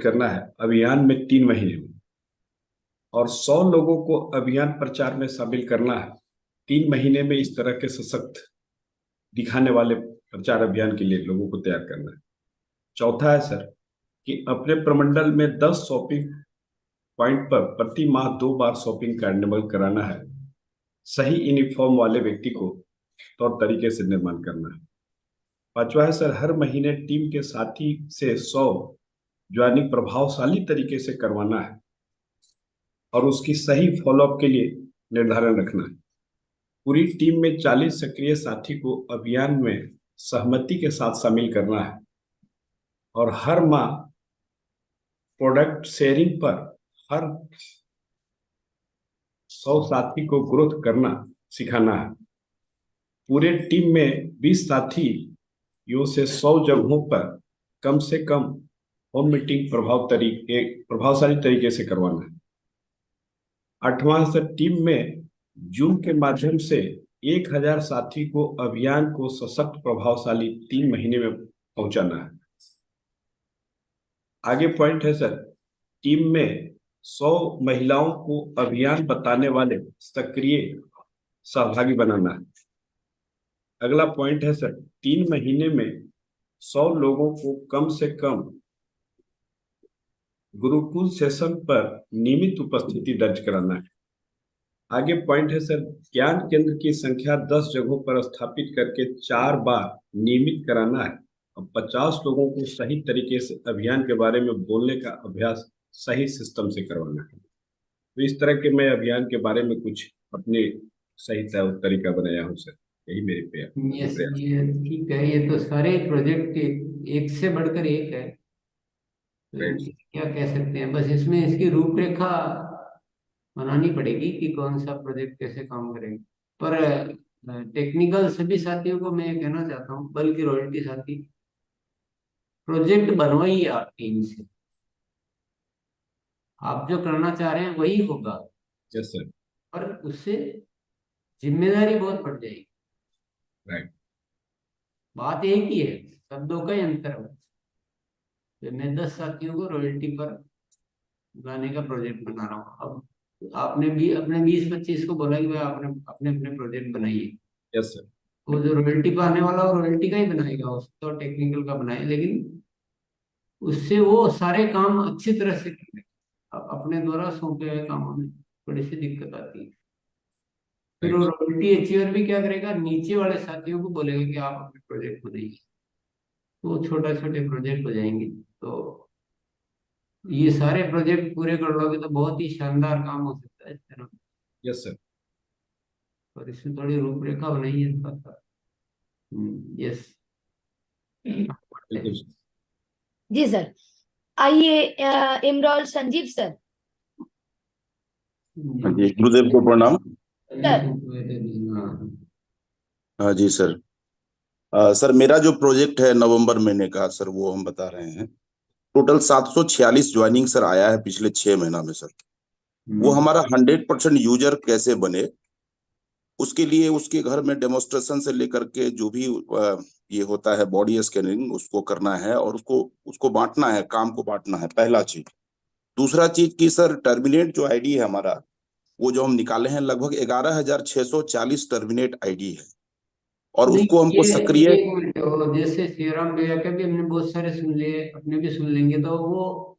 करना है अभियान में 3 महीने में, और 100 लोगों को अभियान प्रचार में शामिल करना है 3 महीने में। इस तरह के सशक्त दिखाने वाले प्रचार अभियान के लिए लोगों को तैयार करना है। चौथा है सर कि अपने प्रमंडल में 10 शॉपिंग पॉइंट पर प्रति माह 2 बार शॉपिंग कार्निवल कराना है। सही यूनिफॉर्म वाले व्यक्ति को तौर तरीके से निर्माण करना है। पांचवा है सर, हर महीने टीम के साथी से 100 ज्वाइनिंग प्रभावशाली तरीके से करवाना है और उसकी सही फॉलोअप के लिए निर्धारण रखना है। पूरी टीम में 40 सक्रिय साथी को अभियान में सहमति के साथ शामिल करना है और हर माह प्रोडक्ट शेयरिंग पर हर 100 साथी को ग्रोथ करना सिखाना है। पूरे टीम में 20 साथियों से 100 जगहों पर कम से कम होम मीटिंग प्रभावशाली तरीके से करवाना है। 8वां सर, टीम में जूम के माध्यम से 1000 साथी को अभियान को सशक्त प्रभावशाली 3 महीने में पहुंचाना है। आगे पॉइंट है सर, टीम में 100 महिलाओं को अभियान बताने वाले सक्रिय सहभागी बनाना है। अगला पॉइंट है सर, 3 महीने में 100 लोगों को कम से कम गुरुकुल सेशन पर नियमित उपस्थिति दर्ज कराना है। आगे पॉइंट है सर, ज्ञान केंद्र की संख्या 10 जगहों पर स्थापित करके 4 बार नियमित कराना है और 50 लोगों को सही तरीके से अभियान के बारे में बोलने का अभ्यास सही सिस्टम से करवाना है। तो इस तरह के मैं अभियान के बारे में कुछ अपने सही तरीका बनाया हूँ सर। यही मेरे यस, प्रयास। ये ठीक है। ये तो सारे प्रोजेक्ट एक से बढ़कर एक है, तो क्या कह सकते हैं। बस इसमें इसकी रूपरेखा बनानी पड़ेगी कि कौन सा प्रोजेक्ट कैसे काम करेगा। पर टेक्निकल सभी साथियों को मैं ये कहना चाहता हूँ, बल्कि रॉयल्टी साथी, प्रोजेक्ट बनवाइए आप टीम से। आप जो करना चाह रहे हैं वही होगा, यस सर। पर उससे जिम्मेदारी बहुत बढ़ जाएगी। राइट। बात एक ही है, शब्दों का ही अंतर है। तो मैं 10 साथियों को रॉयल्टी पर लाने का प्रोजेक्ट बना रहा हूँ। अब आपने भी अपने 20-25 को बोला कि भाई आपने अपने अपने प्रोजेक्ट बनाइए। Yes sir. वो जो रॉयल्टी पर आने वाला वो रॉयल्टी का ही बनाएगा, उसको तो टेक्निकल का बनाए, लेकिन उससे वो सारे काम अच्छी तरह से करें। अब अपने द्वारा सौंपे हुए कामों में थोड़ी सी दिक्कत आती है। फिर वो रॉयल्टी अचीवर भी क्या करेगा, नीचे वाले साथियों को बोलेगा कि आप अपने प्रोजेक्ट बनाइए, तो छोटे छोटे प्रोजेक्ट हो जाएंगे। तो ये सारे प्रोजेक्ट पूरे कर लोगे तो बहुत ही शानदार काम हो सकता है इस तरह। Yes sir. और इसमें थोड़ी रूपरेखा बनाई है इसका। यस। बिल्कुल सर। जी सर। आइए इमरान संजीव सर। जी, गुरुदेव को प्रणाम। हाँ। हाँ जी सर। सर, मेरा जो प्रोजेक्ट है नवंबर महीने का सर, वो हम बता रहे हैं। टोटल 746 ज्वाइनिंग सर आया है पिछले 6 महीना में सर। वो हमारा 100% यूजर कैसे बने, उसके लिए उसके घर में डेमोस्ट्रेशन से लेकर के जो भी ये होता है बॉडी स्कैनिंग, उसको करना है और उसको बांटना है, काम को बांटना है, पहला चीज। दूसरा चीज की सर, टर्मिनेट जो आईडी है हमारा, वो जो हम निकाले हैं लगभग 11,640 टर्मिनेट आईडी है और नहीं, उसको हमको ये सक्रिय। एक मिनट, वो जैसे श्रीराम भैया के भी हमने बहुत सारे सुन लिए, अपने भी सुन लेंगे तो वो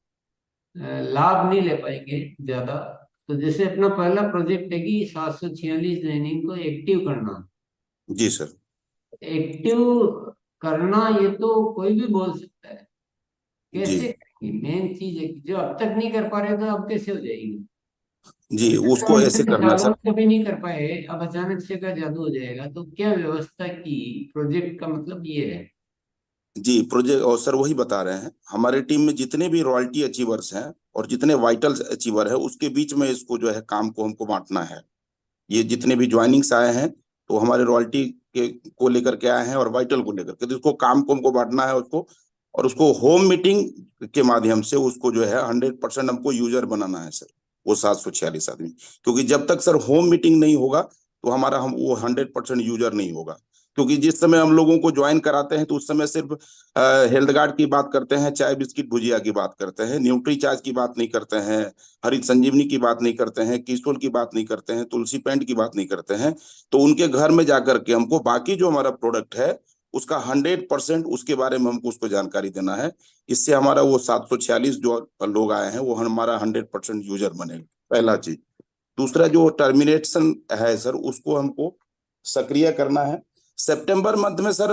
लाभ नहीं ले पाएंगे ज्यादा। तो जैसे अपना पहला प्रोजेक्ट है कि 746 ज्वाइनिंग को एक्टिव करना। जी सर। एक्टिव करना ये तो कोई भी बोल सकता है, जी कैसे करेंगे? मेन चीज है कि जो अब तक नहीं कर पा रहे तो अब कैसे हो जाएगी। जी, अभी तक तो उसको हम ऐसे इतने करना सालों सर। में कभी नहीं कर पाए, अब अचानक से का जादू हो जाएगा, तो क्या व्यवस्था की? प्रोजेक्ट का मतलब ये है। जी, प्रोजेक्ट और सर वही बता रहे हैं, हमारे टीम में जितने भी रॉयल्टी अचीवर्स हैं और जितने वाइटल अचीवर है, उसके बीच में इसको जो है काम को हमको बांटना है। ये जितने भी ज्वाइनिंग्स आए हैं तो हमारे रॉयल्टी के को लेकर के आए हैं और वाइटल को लेकर के, तो इसको काम को हमको बांटना है उसको, और उसको होम मीटिंग के माध्यम से उसको जो है 100% हमको यूजर बनाना है सर, वो 746 आदमी। क्योंकि जब तक सर होम मीटिंग नहीं होगा तो हम वो 100% यूजर नहीं होगा। क्योंकि जिस समय हम लोगों को ज्वाइन कराते हैं तो उस समय सिर्फ हेल्थ गार्ड की बात करते हैं, चाय बिस्किट भुजिया की बात करते हैं, न्यूट्री चार्ज की बात नहीं करते हैं, हरित संजीवनी की बात नहीं करते हैं, किसोल की बात नहीं करते हैं, तुलसी पेंट की बात नहीं करते हैं। तो उनके घर में जाकर के हमको बाकी जो हमारा प्रोडक्ट है उसका 100% उसके बारे में हमको उसको जानकारी देना है। इससे हमारा वो 746 जो लोग आए हैं वो हमारा 100% यूजर बनेगा, पहला चीज। दूसरा जो टर्मिनेशन है सर उसको हमको सक्रिय करना है। सितंबर मंथ में सर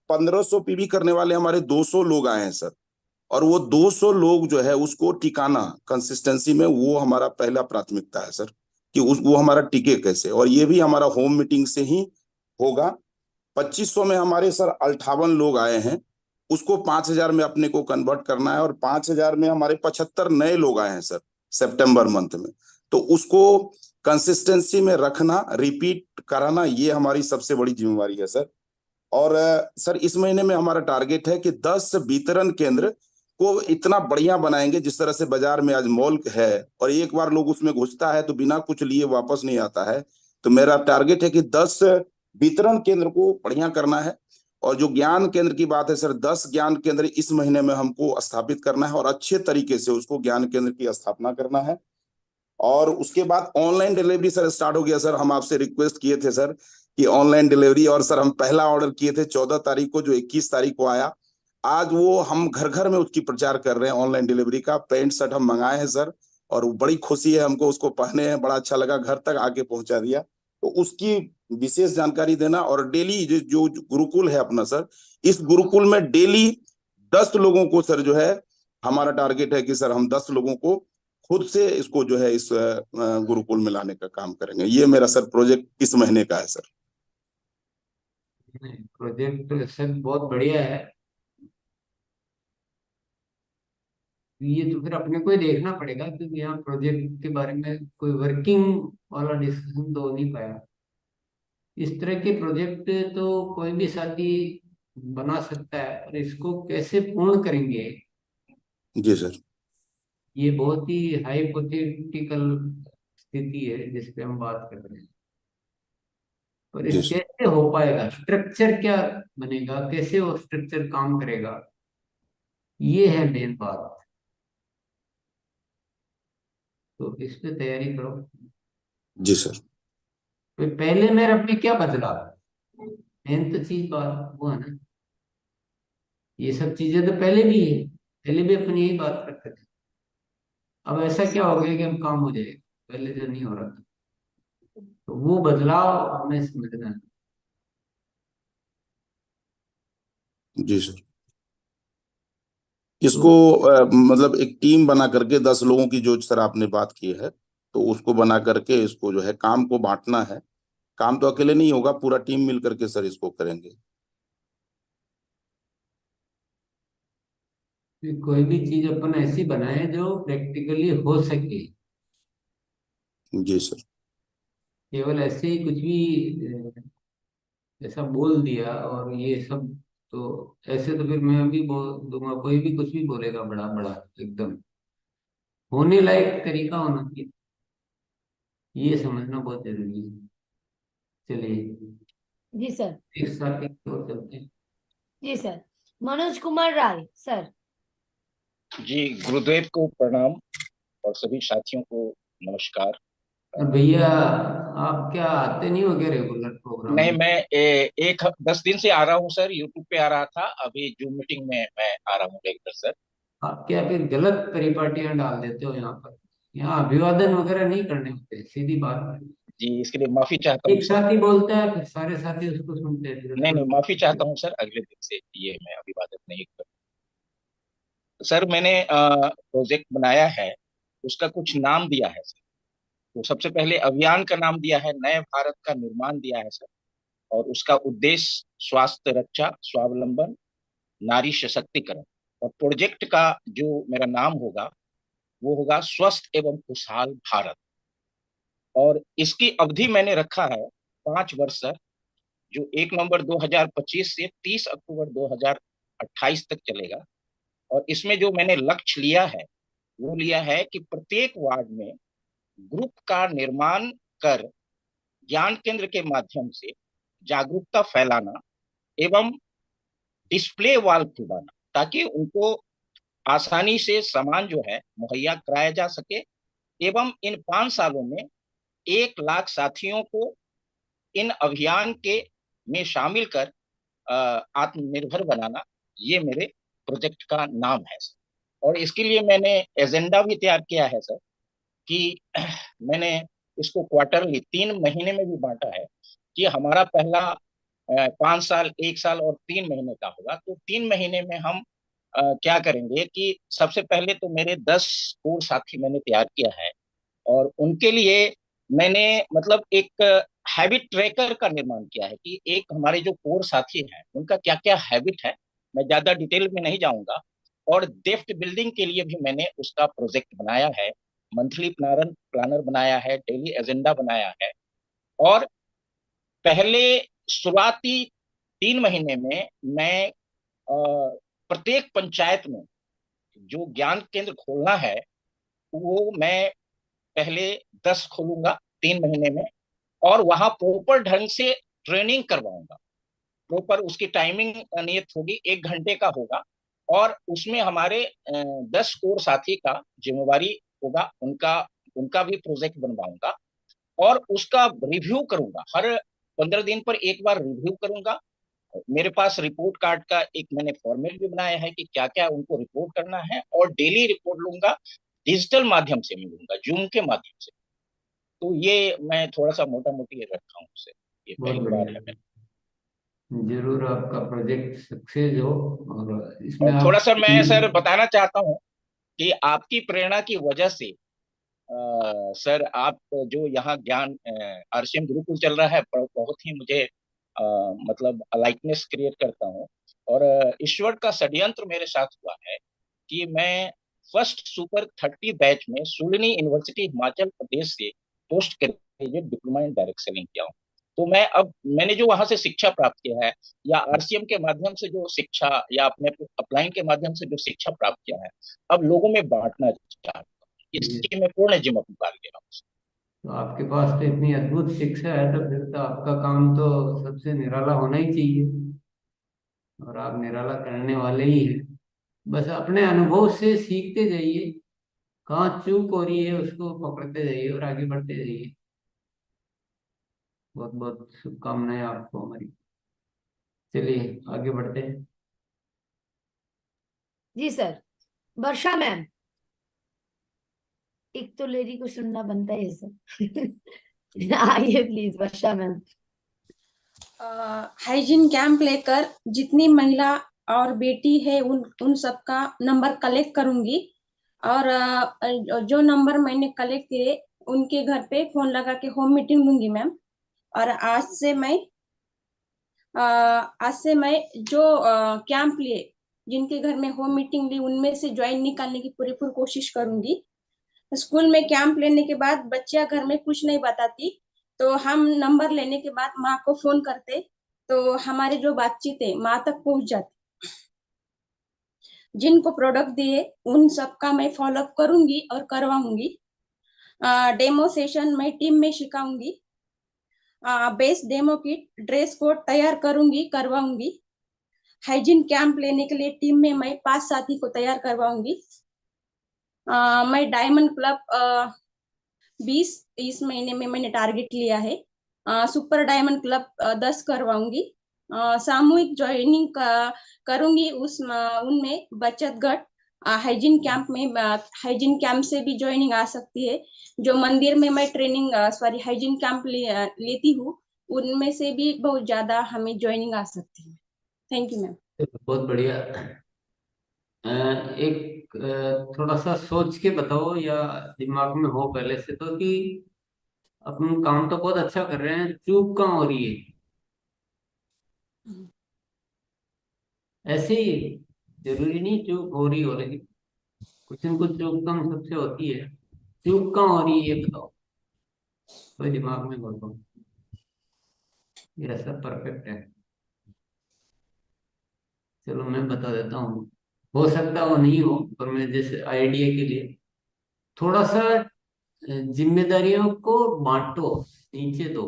1500 पीवी करने वाले हमारे 200 लोग आए हैं सर, और वो 200 लोग जो है उसको टिकाना कंसिस्टेंसी में, वो हमारा पहला प्राथमिकता है सर, कि उस वो हमारा टिके कैसे, और ये भी हमारा होम मीटिंग से ही होगा। 2500 में हमारे सर 58 लोग आए हैं, उसको 5000 में अपने को कन्वर्ट करना है, और 5000 में हमारे 75 नए लोग आए हैं सर सितंबर मंथ में। तो उसको कंसिस्टेंसी में रखना, रिपीट कराना, ये हमारी सबसे बड़ी जिम्मेवारी है सर। और सर इस महीने में हमारा टारगेट है कि 10 वितरण केंद्र को इतना बढ़िया बनाएंगे, जिस तरह से बाजार में आज मॉल है और एक बार लोग उसमें घुसता है तो बिना कुछ लिए वापस नहीं आता है। तो मेरा टारगेट है कि 10 वितरण केंद्र को बढ़िया करना है। और जो ज्ञान केंद्र की बात है सर, 10 ज्ञान केंद्र इस महीने में हमको स्थापित करना है और अच्छे तरीके से उसको ज्ञान केंद्र की स्थापना करना है। और उसके बाद ऑनलाइन डिलीवरी सर स्टार्ट हो गया सर। हम आपसे रिक्वेस्ट किए थे सर कि ऑनलाइन डिलीवरी, और सर हम पहला ऑर्डर किए थे 14 तारीख को, जो 21 तारीख को आया। आज वो हम घर घर में उसकी प्रचार कर रहे हैं ऑनलाइन डिलीवरी का। पैंट शर्ट हम मंगाए हैं सर, और बड़ी खुशी है हमको, उसको पहने हैं, बड़ा अच्छा लगा, घर तक आके पहुंचा दिया। तो उसकी विशेष जानकारी देना। और डेली जो गुरुकुल है अपना सर, इस गुरुकुल में डेली 10 लोगों को सर जो है, हमारा टारगेट है कि सर हम 10 लोगों को खुद से इसको जो है इस गुरुकुल में लाने का काम करेंगे। ये मेरा सर प्रोजेक्ट इस महीने का है सर। प्रोजेक्ट सर बहुत बढ़िया है। ये तो फिर अपने को ही देखना पड़ेगा, क्योंकि यहाँ प्रोजेक्ट के बारे में कोई वर्किंग वाला डिस्कशन तो हो नहीं पाया। इस तरह के प्रोजेक्ट तो कोई भी साथी बना सकता है, और इसको कैसे पूर्ण करेंगे, जी सर। ये बहुत ही हाइपोथेटिकल स्थिति है जिस पे हम बात कर रहे हैं। पर जी इस सर। कैसे हो पाएगा, स्ट्रक्चर क्या बनेगा, कैसे वो स्ट्रक्चर काम करेगा, ये है मेन बात। तो इस पे तैयारी करो। जी सर। तो पहले मेरे अपने क्या बदला, मेन तो चीज बात वो है ना। ये सब चीजें तो पहले भी है, पहले भी अपन यही बात करते थे। अब ऐसा क्या हो गया कि हम काम हो जाएगा, पहले जो नहीं हो रहा था। तो वो बदलाव हमें समझना है। जी सर। तो इसको मतलब एक टीम बना करके 10 लोगों की, जो सर आपने बात की है, तो उसको बना करके इसको जो है काम को बांटना है। काम तो अकेले नहीं होगा, पूरा टीम मिल करके सर इसको करेंगे। कोई भी चीज अपन ऐसी बनाए जो प्रैक्टिकली हो सके। जी सर। केवल ऐसे ही कुछ भी ऐसा बोल दिया और ये सब, तो ऐसे तो फिर मैं भी बोल दूंगा, कोई भी कुछ भी बोलेगा बड़ा बड़ा एकदम। होने लायक तरीका होना चाहिए, ये समझना बहुत जरूरी है। चलिए जी सर। एक साथ एक और चलते हैं। जी सर। मनोज कुमार राय सर। जी, गुरुदेव को प्रणाम और सभी साथियों को नमस्कार। और भैया, आप क्या आते नहीं हो क्या रेगुलर प्रोग्राम नहीं, में? मैं 10 दिन से आ रहा हूँ सर, यूट्यूब पे आ रहा था, अभी जूम मीटिंग में मैं आ रहा हूँ रेगुलर सर। आप क्या फिर गलत परिपाटियां डाल देते हो यहाँ पर? यहाँ अभिवादन वगैरह नहीं करने होते, सीधी बात है। जी, इसके लिए माफी चाहता हूँ एक सर। साथी बोलता है, फिर सारे साथी उसको सुनते हैं, फिर नहीं उसको नहीं, माफी चाहता हूँ सर, अगले दिन से ये मैं अभिवादन नहीं कर। सर मैंने प्रोजेक्ट बनाया है, उसका कुछ नाम दिया है सर। तो सबसे पहले अभियान का नाम दिया है नए भारत का निर्माण दिया है सर। और उसका उद्देश्य स्वास्थ्य रक्षा, स्वावलंबन, नारी सशक्तिकरण। और प्रोजेक्ट का जो मेरा नाम होगा वो होगा स्वस्थ एवं खुशहाल भारत। और इसकी अवधि मैंने रखा है 5 वर्ष सर, जो 1 नवंबर 2025 से 30 अक्टूबर 2028 तक चलेगा। और इसमें जो मैंने लक्ष्य लिया है वो लिया है कि प्रत्येक वार्ड में ग्रुप का निर्माण कर ज्ञान केंद्र के माध्यम से जागरूकता फैलाना एवं डिस्प्ले वाल खुलवाना, ताकि उनको आसानी से सामान जो है मुहैया कराया जा सके। एवं इन 5 सालों में 1 लाख साथियों को इन अभियान के में शामिल कर आत्मनिर्भर बनाना, ये मेरे प्रोजेक्ट का नाम है सर। और इसके लिए मैंने एजेंडा भी तैयार किया है सर, कि मैंने इसको क्वार्टरली 3 महीने में भी बांटा है, कि हमारा पहला 5 साल, 1 साल और 3 महीने का होगा। तो 3 महीने में हम क्या करेंगे कि सबसे पहले तो मेरे 10 कोर साथी मैंने तैयार किया है, और उनके लिए मैंने मतलब एक हैबिट ट्रैकर का निर्माण किया है, कि एक हमारे जो कोर साथी हैं उनका क्या क्या हैबिट है। मैं ज्यादा डिटेल में नहीं जाऊंगा। और डेप्थ बिल्डिंग के लिए भी मैंने उसका प्रोजेक्ट बनाया है, मंथली प्लानर प्लानर बनाया है, डेली एजेंडा बनाया है। और पहले शुरुआती 3 महीने में मैं प्रत्येक पंचायत में जो ज्ञान केंद्र खोलना है, वो मैं पहले 10 खोलूंगा 3 महीने में, और वहां प्रॉपर ढंग से ट्रेनिंग करवाऊंगा। प्रॉपर उसकी टाइमिंग नियत होगी, 1 घंटे का होगा, और उसमें हमारे 10 कोर साथी का जिम्मेवारी होगा, उनका उनका भी प्रोजेक्ट बनवाऊंगा, और उसका रिव्यू करूंगा। हर 15 दिन पर एक बार रिव्यू करूंगा। मेरे पास रिपोर्ट कार्ड का एक मैंने फॉर्मेट भी बनाया है, कि क्या क्या उनको रिपोर्ट करना है, और डेली रिपोर्ट लूंगा, डिजिटल माध्यम से मिलूंगा, जूम के माध्यम से। तो ये मैं थोड़ा सा मोटा मोटी रखा हूँ उसे, ये बहुत पहली बार है बढ़िया। मेरा। जरूर आपका प्रोजेक्ट सक्सेस हो, और इसमें और थोड़ा आप सा मैं सर बताना चाहता हूँ कि आपकी प्रेरणा की वजह से सर, आप जो यहाँ ज्ञान आरसीएम गुरुकुल चल रहा है, बहुत ही मुझे मतलब लाइकनेस क्रिएट करता हूँ। और ईश्वर का षड्यंत्र मेरे साथ हुआ है, कि मैं फर्स्ट सुपर 30 बैच में सुलनी यूनिवर्सिटी हिमाचल प्रदेश से post graduate diploma in direct selling किया हूँ। तो मैंने जो वहां से शिक्षा प्राप्त किया है, या आरसीएम के माध्यम से जो शिक्षा, या अपने अपलाइन के माध्यम से जो शिक्षा प्राप्त किया है, अब लोगों में बांटना चाहता हूँ। इसकी मैं पूर्ण जिम्मेदारी ले रहा हूँ। तो आपके पास तो इतनी अद्भुत शिक्षा है, तो फिर तो आपका काम तो सबसे निराला होना ही चाहिए, और आप निराला करने वाले ही हैं। बस अपने अनुभव से सीखते जाइए, कहाँ चूक हो रही है उसको पकड़ते जाइए और आगे बढ़ते जाइए। बहुत बहुत शुभकामनाएं आपको हमारी। चलिए आगे बढ़ते हैं। जी सर। वर्षा मैम, एक तो लेडी को सुनना बनता है सर। आइए please Varsha ma'am. Hygiene camp लेकर जितनी महिला और बेटी है उन सबका नंबर कलेक्ट करूंगी, और जो नंबर मैंने कलेक्ट किए उनके घर पे फोन लगा के होम मीटिंग लूंगी मैम। और आज से मैं जो कैंप लिए, जिनके घर में होम मीटिंग ली, उनमें से ज्वाइन निकालने की पूरी कोशिश करूंगी। स्कूल में कैंप लेने के बाद बच्चियां घर में कुछ नहीं बताती, तो हम नंबर लेने के बाद माँ को फोन करते, तो हमारी जो बातचीत है माँ तक पहुंच जाती। जिनको प्रोडक्ट दिए उन सबका मैं फॉलोअप करूंगी और करवाऊंगी। डेमो सेशन मैं टीम में सिखाऊंगी। Base demo kit, dress code तैयार करूंगी, करवाऊंगी। हाइजीन कैंप लेने के लिए टीम में मैं 5 साथी को तैयार करवाऊंगी। मैं डायमंड क्लब 20 इस महीने में मैंने टारगेट लिया है। Super diamond club 10 करवाऊंगी। सामूहिक ज्वाइनिंग करूंगी, उनमें बचत गट, हाइजीन कैंप से भी ज्वाइनिंग आ सकती है। जो मंदिर में मैं ट्रेनिंग हाइजीन कैंप लेती हूँ, उनमें से भी बहुत ज्यादा हमें ज्वाइनिंग आ सकती है। Thank you ma'am. बहुत बढ़िया। एक थोड़ा सा सोच के बताओ, या दिमाग में हो पहले से तो, कि अपन काम तो बहुत अच्छा कर रहे हैं, चूक कहाँ हो रही है। ऐसे ही जरूरी नहीं चूक हो रही हो, लेकिन कुछ न कुछ चूक तो हम सबसे होती है। चूक कहाँ हो रही है ये बताओ, कोई दिमाग में बोलो। ये सब परफेक्ट है। चलो मैं बता देता हूँ, हो सकता है वो नहीं हो, पर मैं जैसे आइडिया के लिए थोड़ा सा जिम्मेदारियों को बांटो, नीचे दो।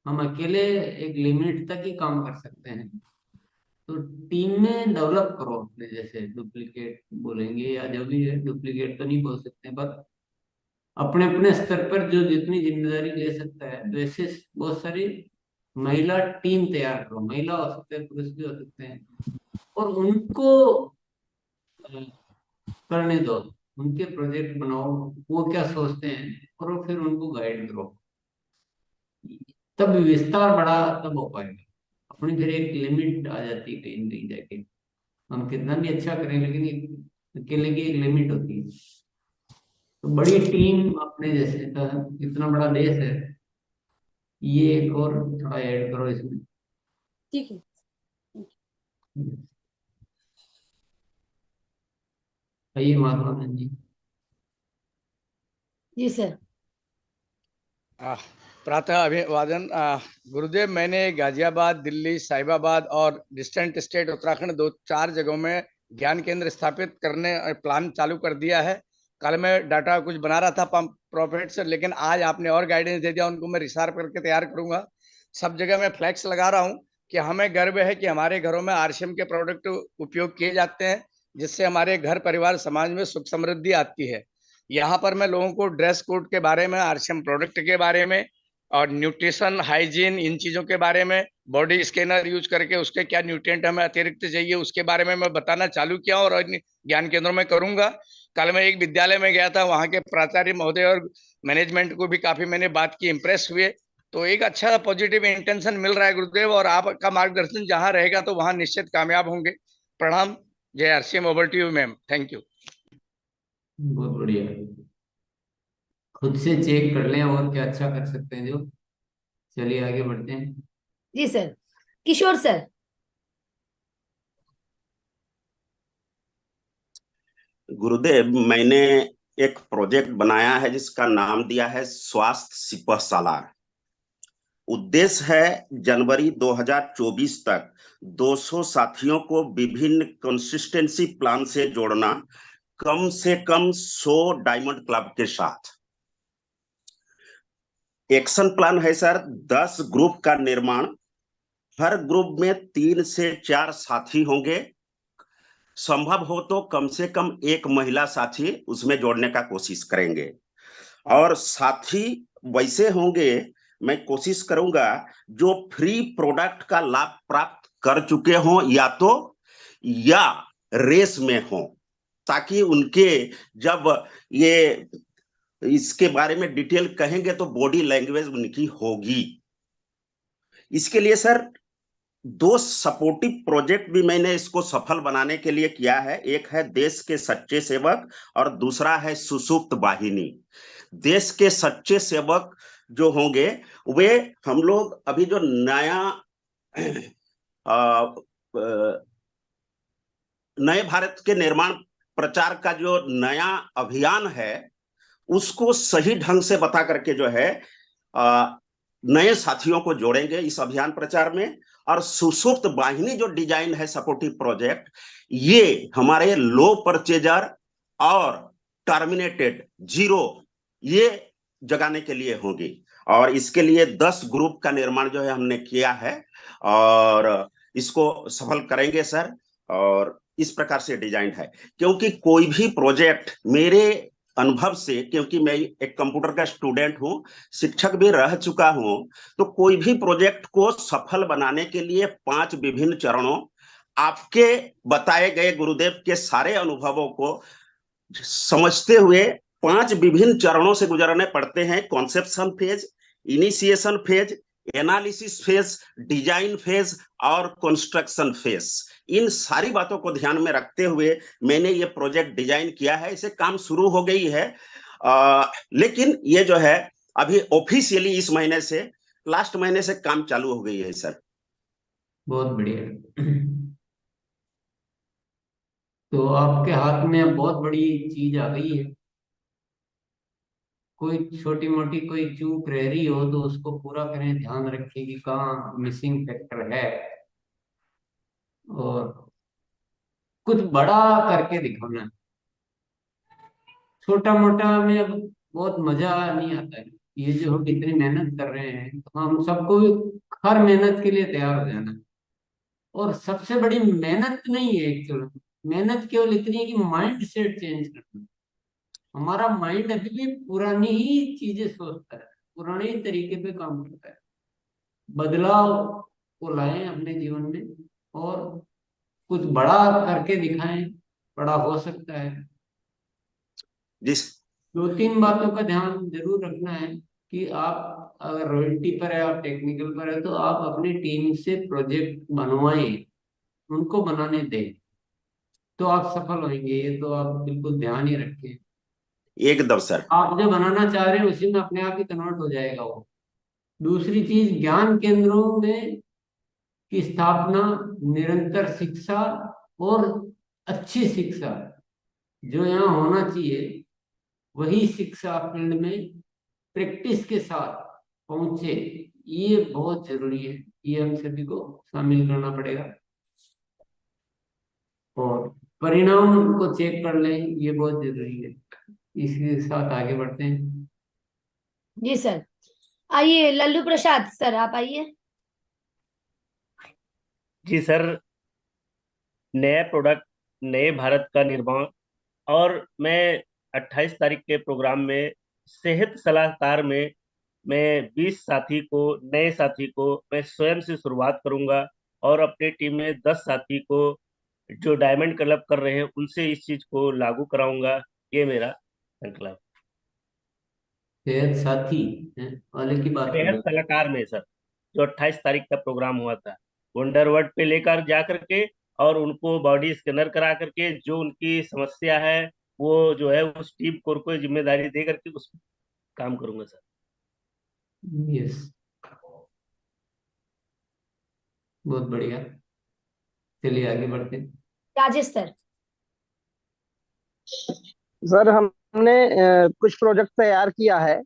हम अकेले एक लिमिट तक ही काम कर सकते हैं। तो टीम में डेवलप करो अपने जैसे, डुप्लीकेट बोलेंगे या जो भी है, डुप्लीकेट तो नहीं बोल सकते, पर अपने अपने स्तर पर जो जितनी जिम्मेदारी ले सकता है, तो ऐसे बहुत सारी महिला टीम तैयार करो। महिला हो सकते हैं, पुरुष भी हो सकते हैं, और उनको करने दो, उनके प्रोजेक्ट बनाओ, वो क्या सोचते हैं, और वो फिर उनको गाइड करो। तब विस्तार बड़ा तब हो पाएगा। अपनी फिर एक लिमिट आ जाती है कहीं नहीं जाके, हम कितना भी अच्छा करें, लेकिन अकेले की एक लिमिट होती है। तो बड़ी टीम अपने जैसे का, इतना बड़ा देश है, ये एक और थोड़ा ऐड करो इसमें। ठीक है। आइए महात्मा गांधी जी। जी सर। प्रातः अभिवादन। गुरुदेव, मैंने गाजियाबाद, दिल्ली, साहिबाबाद और डिस्टेंट स्टेट उत्तराखंड 2-4 जगहों में ज्ञान केंद्र स्थापित करने प्लान चालू कर दिया है। कल मैं डाटा कुछ बना रहा था प्रॉफिट से, लेकिन आज आपने और गाइडेंस दे दिया, उनको मैं रिसार्च करके तैयार करूंगा। सब जगह मैं फ्लैक्स लगा रहा हूं कि हमें गर्व है कि हमारे घरों में आरसीएम के प्रोडक्ट उपयोग किए जाते हैं, जिससे हमारे घर परिवार समाज में सुख समृद्धि आती है। यहाँ पर मैं लोगों को ड्रेस कोड के बारे में, आरसीएम प्रोडक्ट के बारे में और न्यूट्रिशन, हाइजीन, इन चीजों के बारे में, बॉडी स्कैनर यूज करके उसके क्या न्यूट्रिएंट हमें अतिरिक्त चाहिए, उसके बारे में मैं बताना चालू किया और ज्ञान केंद्रों में करूंगा। कल मैं एक विद्यालय में गया था, वहाँ के प्राचार्य महोदय और मैनेजमेंट को भी काफी मैंने बात की, इंप्रेस हुए। तो एक अच्छा पॉजिटिव इंटेंशन मिल रहा है गुरुदेव, और आपका मार्गदर्शन जहाँ रहेगा तो वहाँ निश्चित कामयाब होंगे। प्रणाम। जय RCM. Over to you ma'am. Thank you. बहुत बढ़िया। खुद से चेक कर लें और क्या अच्छा कर सकते हैं जो। चलिए आगे बढ़ते हैं। जी सर। किशोर सर। गुरुदेव, मैंने एक प्रोजेक्ट बनाया है जिसका नाम दिया है स्वास्थ्य सिपहसाला। उद्देश्य है जनवरी 2024 तक 200 साथियों को विभिन्न कंसिस्टेंसी प्लान से जोड़ना, कम से कम 100 डायमंड क्लब के साथ। एक्शन प्लान है सर, 10 ग्रुप का निर्माण। हर ग्रुप में 3 से 4 साथी होंगे। संभव हो तो कम से कम एक महिला साथी उसमें जोड़ने का कोशिश करेंगे। और साथी वैसे होंगे, मैं कोशिश करूंगा जो फ्री प्रोडक्ट का लाभ प्राप्त कर चुके हों या रेस में हों, ताकि उनके जब ये इसके बारे में डिटेल कहेंगे तो बॉडी लैंग्वेज उनकी होगी। इसके लिए सर 2 सपोर्टिव प्रोजेक्ट भी मैंने इसको सफल बनाने के लिए किया है। एक है देश के सच्चे सेवक और दूसरा है सुषुप्त वाहिनी। देश के सच्चे सेवक जो होंगे, वे हम लोग अभी जो नया नए भारत के निर्माण प्रचार का जो नया अभियान है, उसको सही ढंग से बता करके जो है नए साथियों को जोड़ेंगे इस अभियान प्रचार में। और सुषुप्त वाहिनी जो डिजाइन है सपोर्टिव प्रोजेक्ट, ये हमारे लो परचेजर और टर्मिनेटेड जीरो ये जगाने के लिए होगी। और इसके लिए 10 ग्रुप का निर्माण जो है हमने किया है और इसको सफल करेंगे सर। और इस प्रकार से डिजाइन है, क्योंकि कोई भी प्रोजेक्ट मेरे अनुभव से, क्योंकि मैं एक कंप्यूटर का स्टूडेंट हूं, शिक्षक भी रह चुका हूं, तो कोई भी प्रोजेक्ट को सफल बनाने के लिए 5 विभिन्न चरणों, आपके बताए गए गुरुदेव के सारे अनुभवों को समझते हुए 5 विभिन्न चरणों से गुजरने पड़ते हैं। Conception phase, initiation phase, analysis phase, design phase और कंस्ट्रक्शन फेज। इन सारी बातों को ध्यान में रखते हुए मैंने ये प्रोजेक्ट डिजाइन किया है। इसे काम शुरू हो गई है, लेकिन ये जो है अभी ऑफिशियली इस महीने से, लास्ट महीने से काम चालू हो गई है सर। बहुत बढ़िया। तो आपके हाथ में अब बहुत बड़ी चीज आ गई है। कोई छोटी मोटी कोई चूक रह रही हो तो उसको पूरा करें, ध्यान रखें कि कहाँ मिसिंग फैक्टर है, और कुछ बड़ा करके दिखाना। छोटा मोटा में अब बहुत मजा नहीं आता है, ये जो हम इतनी मेहनत कर रहे हैं, तो हम सबको भी हर मेहनत के लिए तैयार हो जाना। और सबसे बड़ी मेहनत नहीं है एक्चुअल, मेहनत केवल इतनी है कि माइंड सेट चेंज करना। हमारा माइंड अभी भी पुरानी ही चीजें सोचता है, पुराने ही तरीके पे काम करता है। बदलाव को लाएं अपने जीवन में और कुछ बड़ा करके दिखाएं, बड़ा हो सकता है। जिस 2-3 बातों का ध्यान जरूर रखना है कि आप अगर रॉयल्टी पर है, आप टेक्निकल पर है, तो आप अपनी टीम से प्रोजेक्ट बनवाएं, उनको बनाने दें, तो आप सफल होंगे। ये तो आप बिल्कुल ध्यान ही रखें। एकदम सर। आप जो बनाना चाह रहे हैं उसी में अपने आप ही कन्वर्ट हो जाएगा वो। दूसरी चीज, ज्ञान केंद्रों में की स्थापना, निरंतर शिक्षा और अच्छी शिक्षा जो यहाँ होना चाहिए, वही शिक्षा फील्ड में प्रैक्टिस के साथ पहुंचे, ये बहुत जरूरी है। ये हम सभी को शामिल करना पड़ेगा। और परिणाम को चेक कर लें, ये बहुत जरूरी है। इसके साथ आगे बढ़ते हैं। जी सर। आइए लल्लू प्रसाद सर, आप आइए। जी सर, नया प्रोडक्ट, नए भारत का निर्माण। और मैं 28 तारीख के प्रोग्राम में सेहत सलाहकार में मैं 20 साथी को, नए साथी को मैं स्वयं से शुरुआत करूंगा और अपनी टीम में 10 साथी को जो डायमंड क्लब कर रहे हैं उनसे इस चीज को लागू कराऊंगा। ये मेरा संकल्प। सेहत साथी वाले की बात सेहत करें। सलाहकार में सर, जो 28 तारीख का प्रोग्राम हुआ था, वंडरवर्ड पे लेकर जा करके और उनको बॉडी स्कैनर करा करके जो उनकी समस्या है वो जो है उस टीम को जिम्मेदारी दे करके उस काम करूंगा सर। यस, बहुत बढ़िया। चलिए आगे बढ़ते हैं। राजेश सर। सर हमने कुछ प्रोजेक्ट तैयार किया है।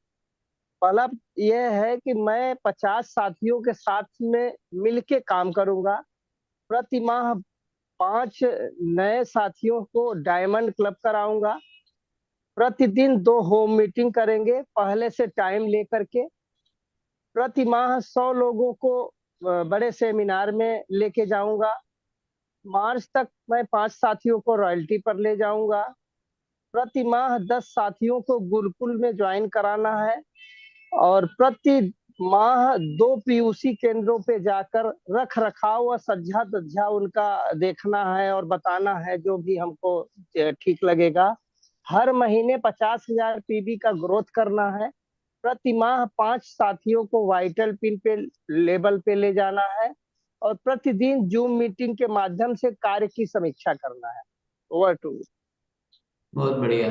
पहला यह है कि मैं 50 साथियों के साथ में मिलके काम करूंगा। प्रति माह 5 नए साथियों को डायमंड क्लब कराऊंगा। प्रतिदिन 2 होम मीटिंग करेंगे पहले से टाइम लेकर के। प्रति माह 100 लोगों को बड़े सेमिनार में लेके जाऊंगा। मार्च तक मैं 5 साथियों को रॉयल्टी पर ले जाऊंगा। प्रति माह 10 साथियों को गुरुकुल में ज्वाइन कराना है और प्रति माह 2 पीयूसी केंद्रों पे जाकर रख रखाव व सज्जा धज्जा उनका देखना है और बताना है जो भी हमको ठीक लगेगा। हर महीने 50,000 पीबी का ग्रोथ करना है। प्रति माह 5 साथियों को वाइटल पिन पे लेवल पे ले जाना है और प्रतिदिन जूम मीटिंग के माध्यम से कार्य की समीक्षा करना है। Over to. बहुत बढ़िया।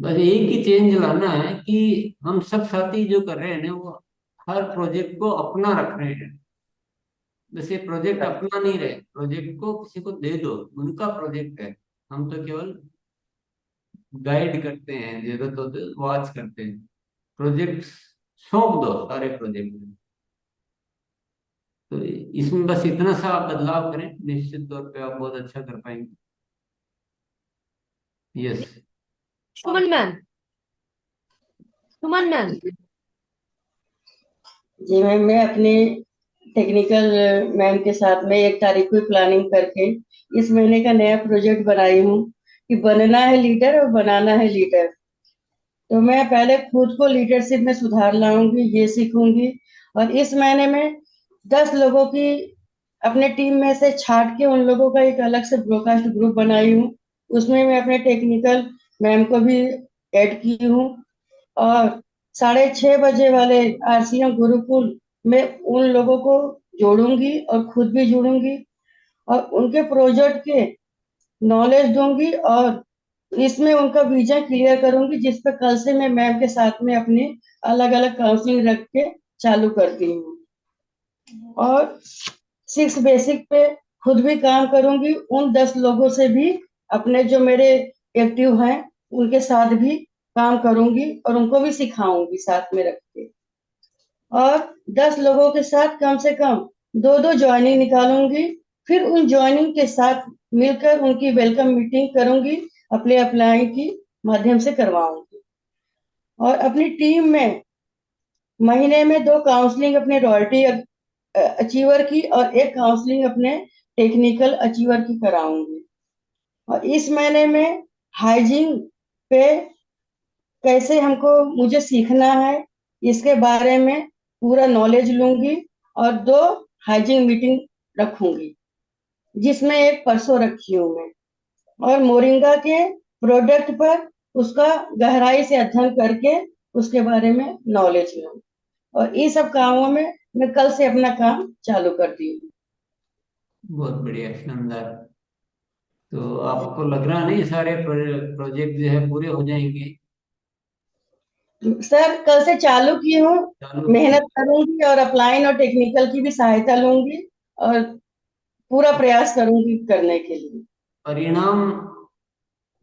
बस एक ही चेंज लाना है कि हम सब साथी जो कर रहे हैं ना, वो हर प्रोजेक्ट को अपना रख रहे हैं। वैसे प्रोजेक्ट अपना नहीं रहे, प्रोजेक्ट को किसी को दे दो, उनका प्रोजेक्ट है। हम तो केवल गाइड करते हैं, जरूरत हो तो वॉच करते हैं। प्रोजेक्ट सौंप दो, सारे प्रोजेक्ट। तो इसमें बस इतना सा आप बदलाव करें, निश्चित तौर पे आप बहुत अच्छा कर पाएंगे। यस, सुमन मैम। सुमन मैम। जी मैम, मैं अपने टेक्निकल मैम के साथ में 1 तारीख को प्लानिंग करके इस महीने का नया प्रोजेक्ट बनाई हूँ कि बनना है लीडर और बनाना है लीडर। तो मैं पहले खुद को लीडरशिप में सुधार लाऊंगी, ये सीखूंगी। और इस महीने में 10 लोगों की अपने टीम में से छांट के उन लोगों का एक अलग से ब्रॉडकास्ट ग्रुप बनाई हूँ। उसमें मैं अपने टेक्निकल मैम को भी ऐड की हूँ और 6:30 बजे वाले आरसीएम गुरुकुल में उन लोगों को जोड़ूंगी और खुद भी जुड़ूंगी और उनके प्रोजेक्ट के नॉलेज दूंगी और इसमें उनका विजन क्लियर करूंगी, जिस पर कल से मैं मैम के साथ में अपनी अलग अलग काउंसलिंग रख के चालू करती हूँ। और 6 बेसिक पे खुद भी काम करूंगी। उन 10 लोगों से भी अपने जो मेरे एक्टिव हैं उनके साथ भी काम करूंगी और उनको भी सिखाऊंगी साथ में रख के। और 10 लोगों के साथ कम से कम 2-2 ज्वाइनिंग निकालूंगी। फिर उन ज्वाइनिंग के साथ मिलकर उनकी वेलकम मीटिंग करूंगी, अपने अप्लाई की माध्यम से करवाऊंगी। और अपनी टीम में महीने में 2 काउंसलिंग अपने रॉयल्टी अचीवर की और 1 काउंसलिंग अपने टेक्निकल अचीवर की कराऊंगी। और इस महीने में हाइजीन पे कैसे मुझे सीखना है, इसके बारे में पूरा नॉलेज लूंगी और 2 हाइजीन मीटिंग रखूंगी, जिसमें एक परसों रखी हूँ मैं। और मोरिंगा के प्रोडक्ट पर उसका गहराई से अध्ययन करके उसके बारे में नॉलेज लूं। और इन सब कामों में मैं कल से अपना काम चालू करती हूँ। बहुत बढ़िया, शानदार। तो आपको लग रहा नहीं सारे प्रोजेक्ट जो है पूरे हो जाएंगे? सर कल से चालू की हूँ, चालू मेहनत करूंगी और अपलाइन और टेक्निकल की भी सहायता लूंगी और पूरा प्रयास करूंगी करने के लिए। परिणाम,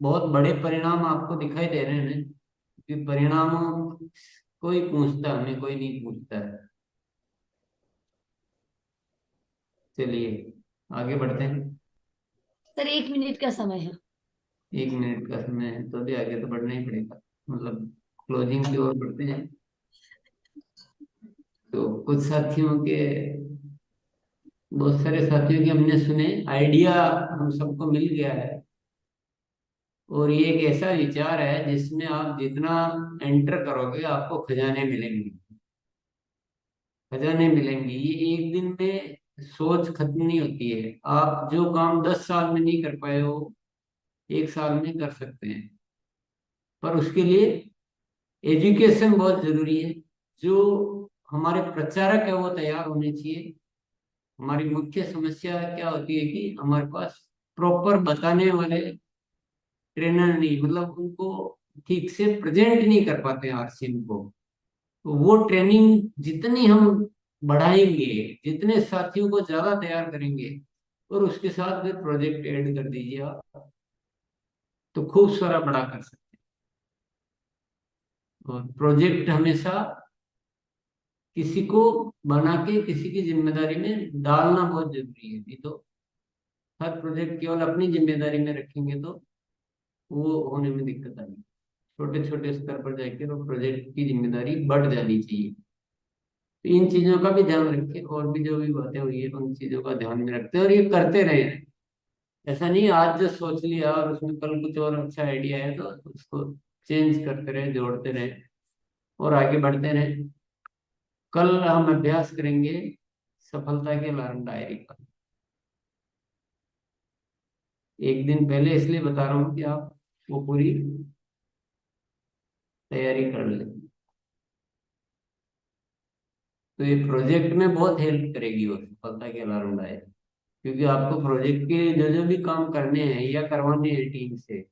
बहुत बड़े परिणाम आपको दिखाई दे रहे हैं कि परिणामों कोई पूछता, हमें कोई नहीं पूछता है। चलिए आगे बढ़ते हैं। सर 1 मिनट का समय है। 1 मिनट का समय है तो भी आगे तो बढ़ना ही पड़ेगा, मतलब क्लोजिंग की ओर बढ़ते हैं। तो कुछ साथियों के, बहुत सारे साथियों के हमने सुने, आइडिया हम सबको मिल गया है। और ये एक ऐसा विचार है जिसमें आप जितना एंटर करोगे आपको खजाने मिलेंगे, खजाने मिलेंगे। ये एक दिन में सोच खत्म नहीं होती है। आप जो काम 10 साल में नहीं कर पाए हो 1 साल में कर सकते हैं, पर उसके लिए एजुकेशन बहुत जरूरी है। जो हमारे प्रचारक है वो तैयार होने चाहिए। हमारी मुख्य समस्या क्या होती है कि हमारे पास प्रॉपर बताने वाले ट्रेनर नहीं, मतलब उनको ठीक से प्रेजेंट नहीं कर पाते हैं आरसीएम को। तो वो ट्रेनिंग जितनी हम बढ़ाएंगे, जितने साथियों को ज्यादा तैयार करेंगे, और उसके साथ फिर प्रोजेक्ट ऐड कर दीजिए आप, तो खूब सारा बड़ा कर सकते हैं। और प्रोजेक्ट हमेशा किसी को बना के किसी की जिम्मेदारी में डालना बहुत जरूरी है। नहीं तो हर प्रोजेक्ट केवल अपनी जिम्मेदारी में रखेंगे तो वो होने में दिक्कत आएगी। छोटे छोटे स्तर पर जाके तो प्रोजेक्ट की जिम्मेदारी बढ़ जानी चाहिए। तो इन चीजों का भी ध्यान रखें, और भी जो भी बातें हुई है उन चीजों का ध्यान में रखते हैं और ये करते रहे। ऐसा नहीं आज जो सोच लिया और उसमें कल कुछ और अच्छा आइडिया है तो उसको चेंज करते रहे, जोड़ते रहे और आगे बढ़ते रहे। कल हम अभ्यास करेंगे सफलता के अलार्म डायरी का। एक दिन पहले इसलिए बता रहा हूँ कि आप वो पूरी तैयारी कर लें। तो ये प्रोजेक्ट में बहुत हेल्प करेगी वो सफलता के अलार्म डायरी, क्योंकि आपको प्रोजेक्ट के जो जो भी काम करने हैं या करवाने हैं टीम से,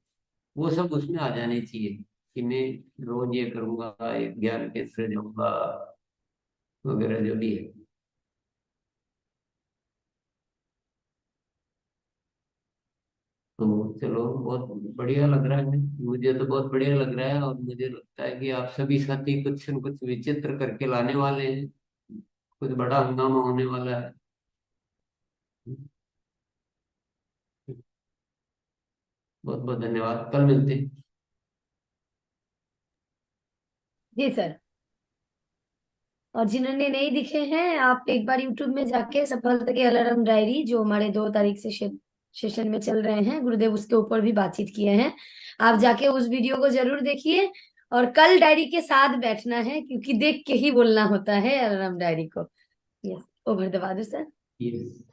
वो सब उसमें आ जाने चाहिए कि मैं रोज ये करूंगा, एक ज्ञान केंद्र जाऊंगा, वगैरह जो भी है। तो चलो, बहुत बढ़िया लग रहा है, मुझे तो बहुत बढ़िया लग रहा है। और मुझे लगता है कि आप सभी साथी कुछ न कुछ विचित्र करके लाने वाले हैं, कुछ बड़ा हंगामा होने वाला है। बहुत बहुत धन्यवाद, कल मिलते हैं। जी सर। और जिन्होंने नहीं दिखे हैं, आप एक बार यूट्यूब में जाके सफलता के अलार्म डायरी, जो हमारे 2 तारीख से सेशन में चल रहे हैं, गुरुदेव उसके ऊपर भी बातचीत किए हैं, आप जाके उस वीडियो को जरूर देखिए। और कल डायरी के साथ बैठना है, क्योंकि देख के ही बोलना होता है अलार्म डायरी को। यस, ओवर द वादू सर। यस।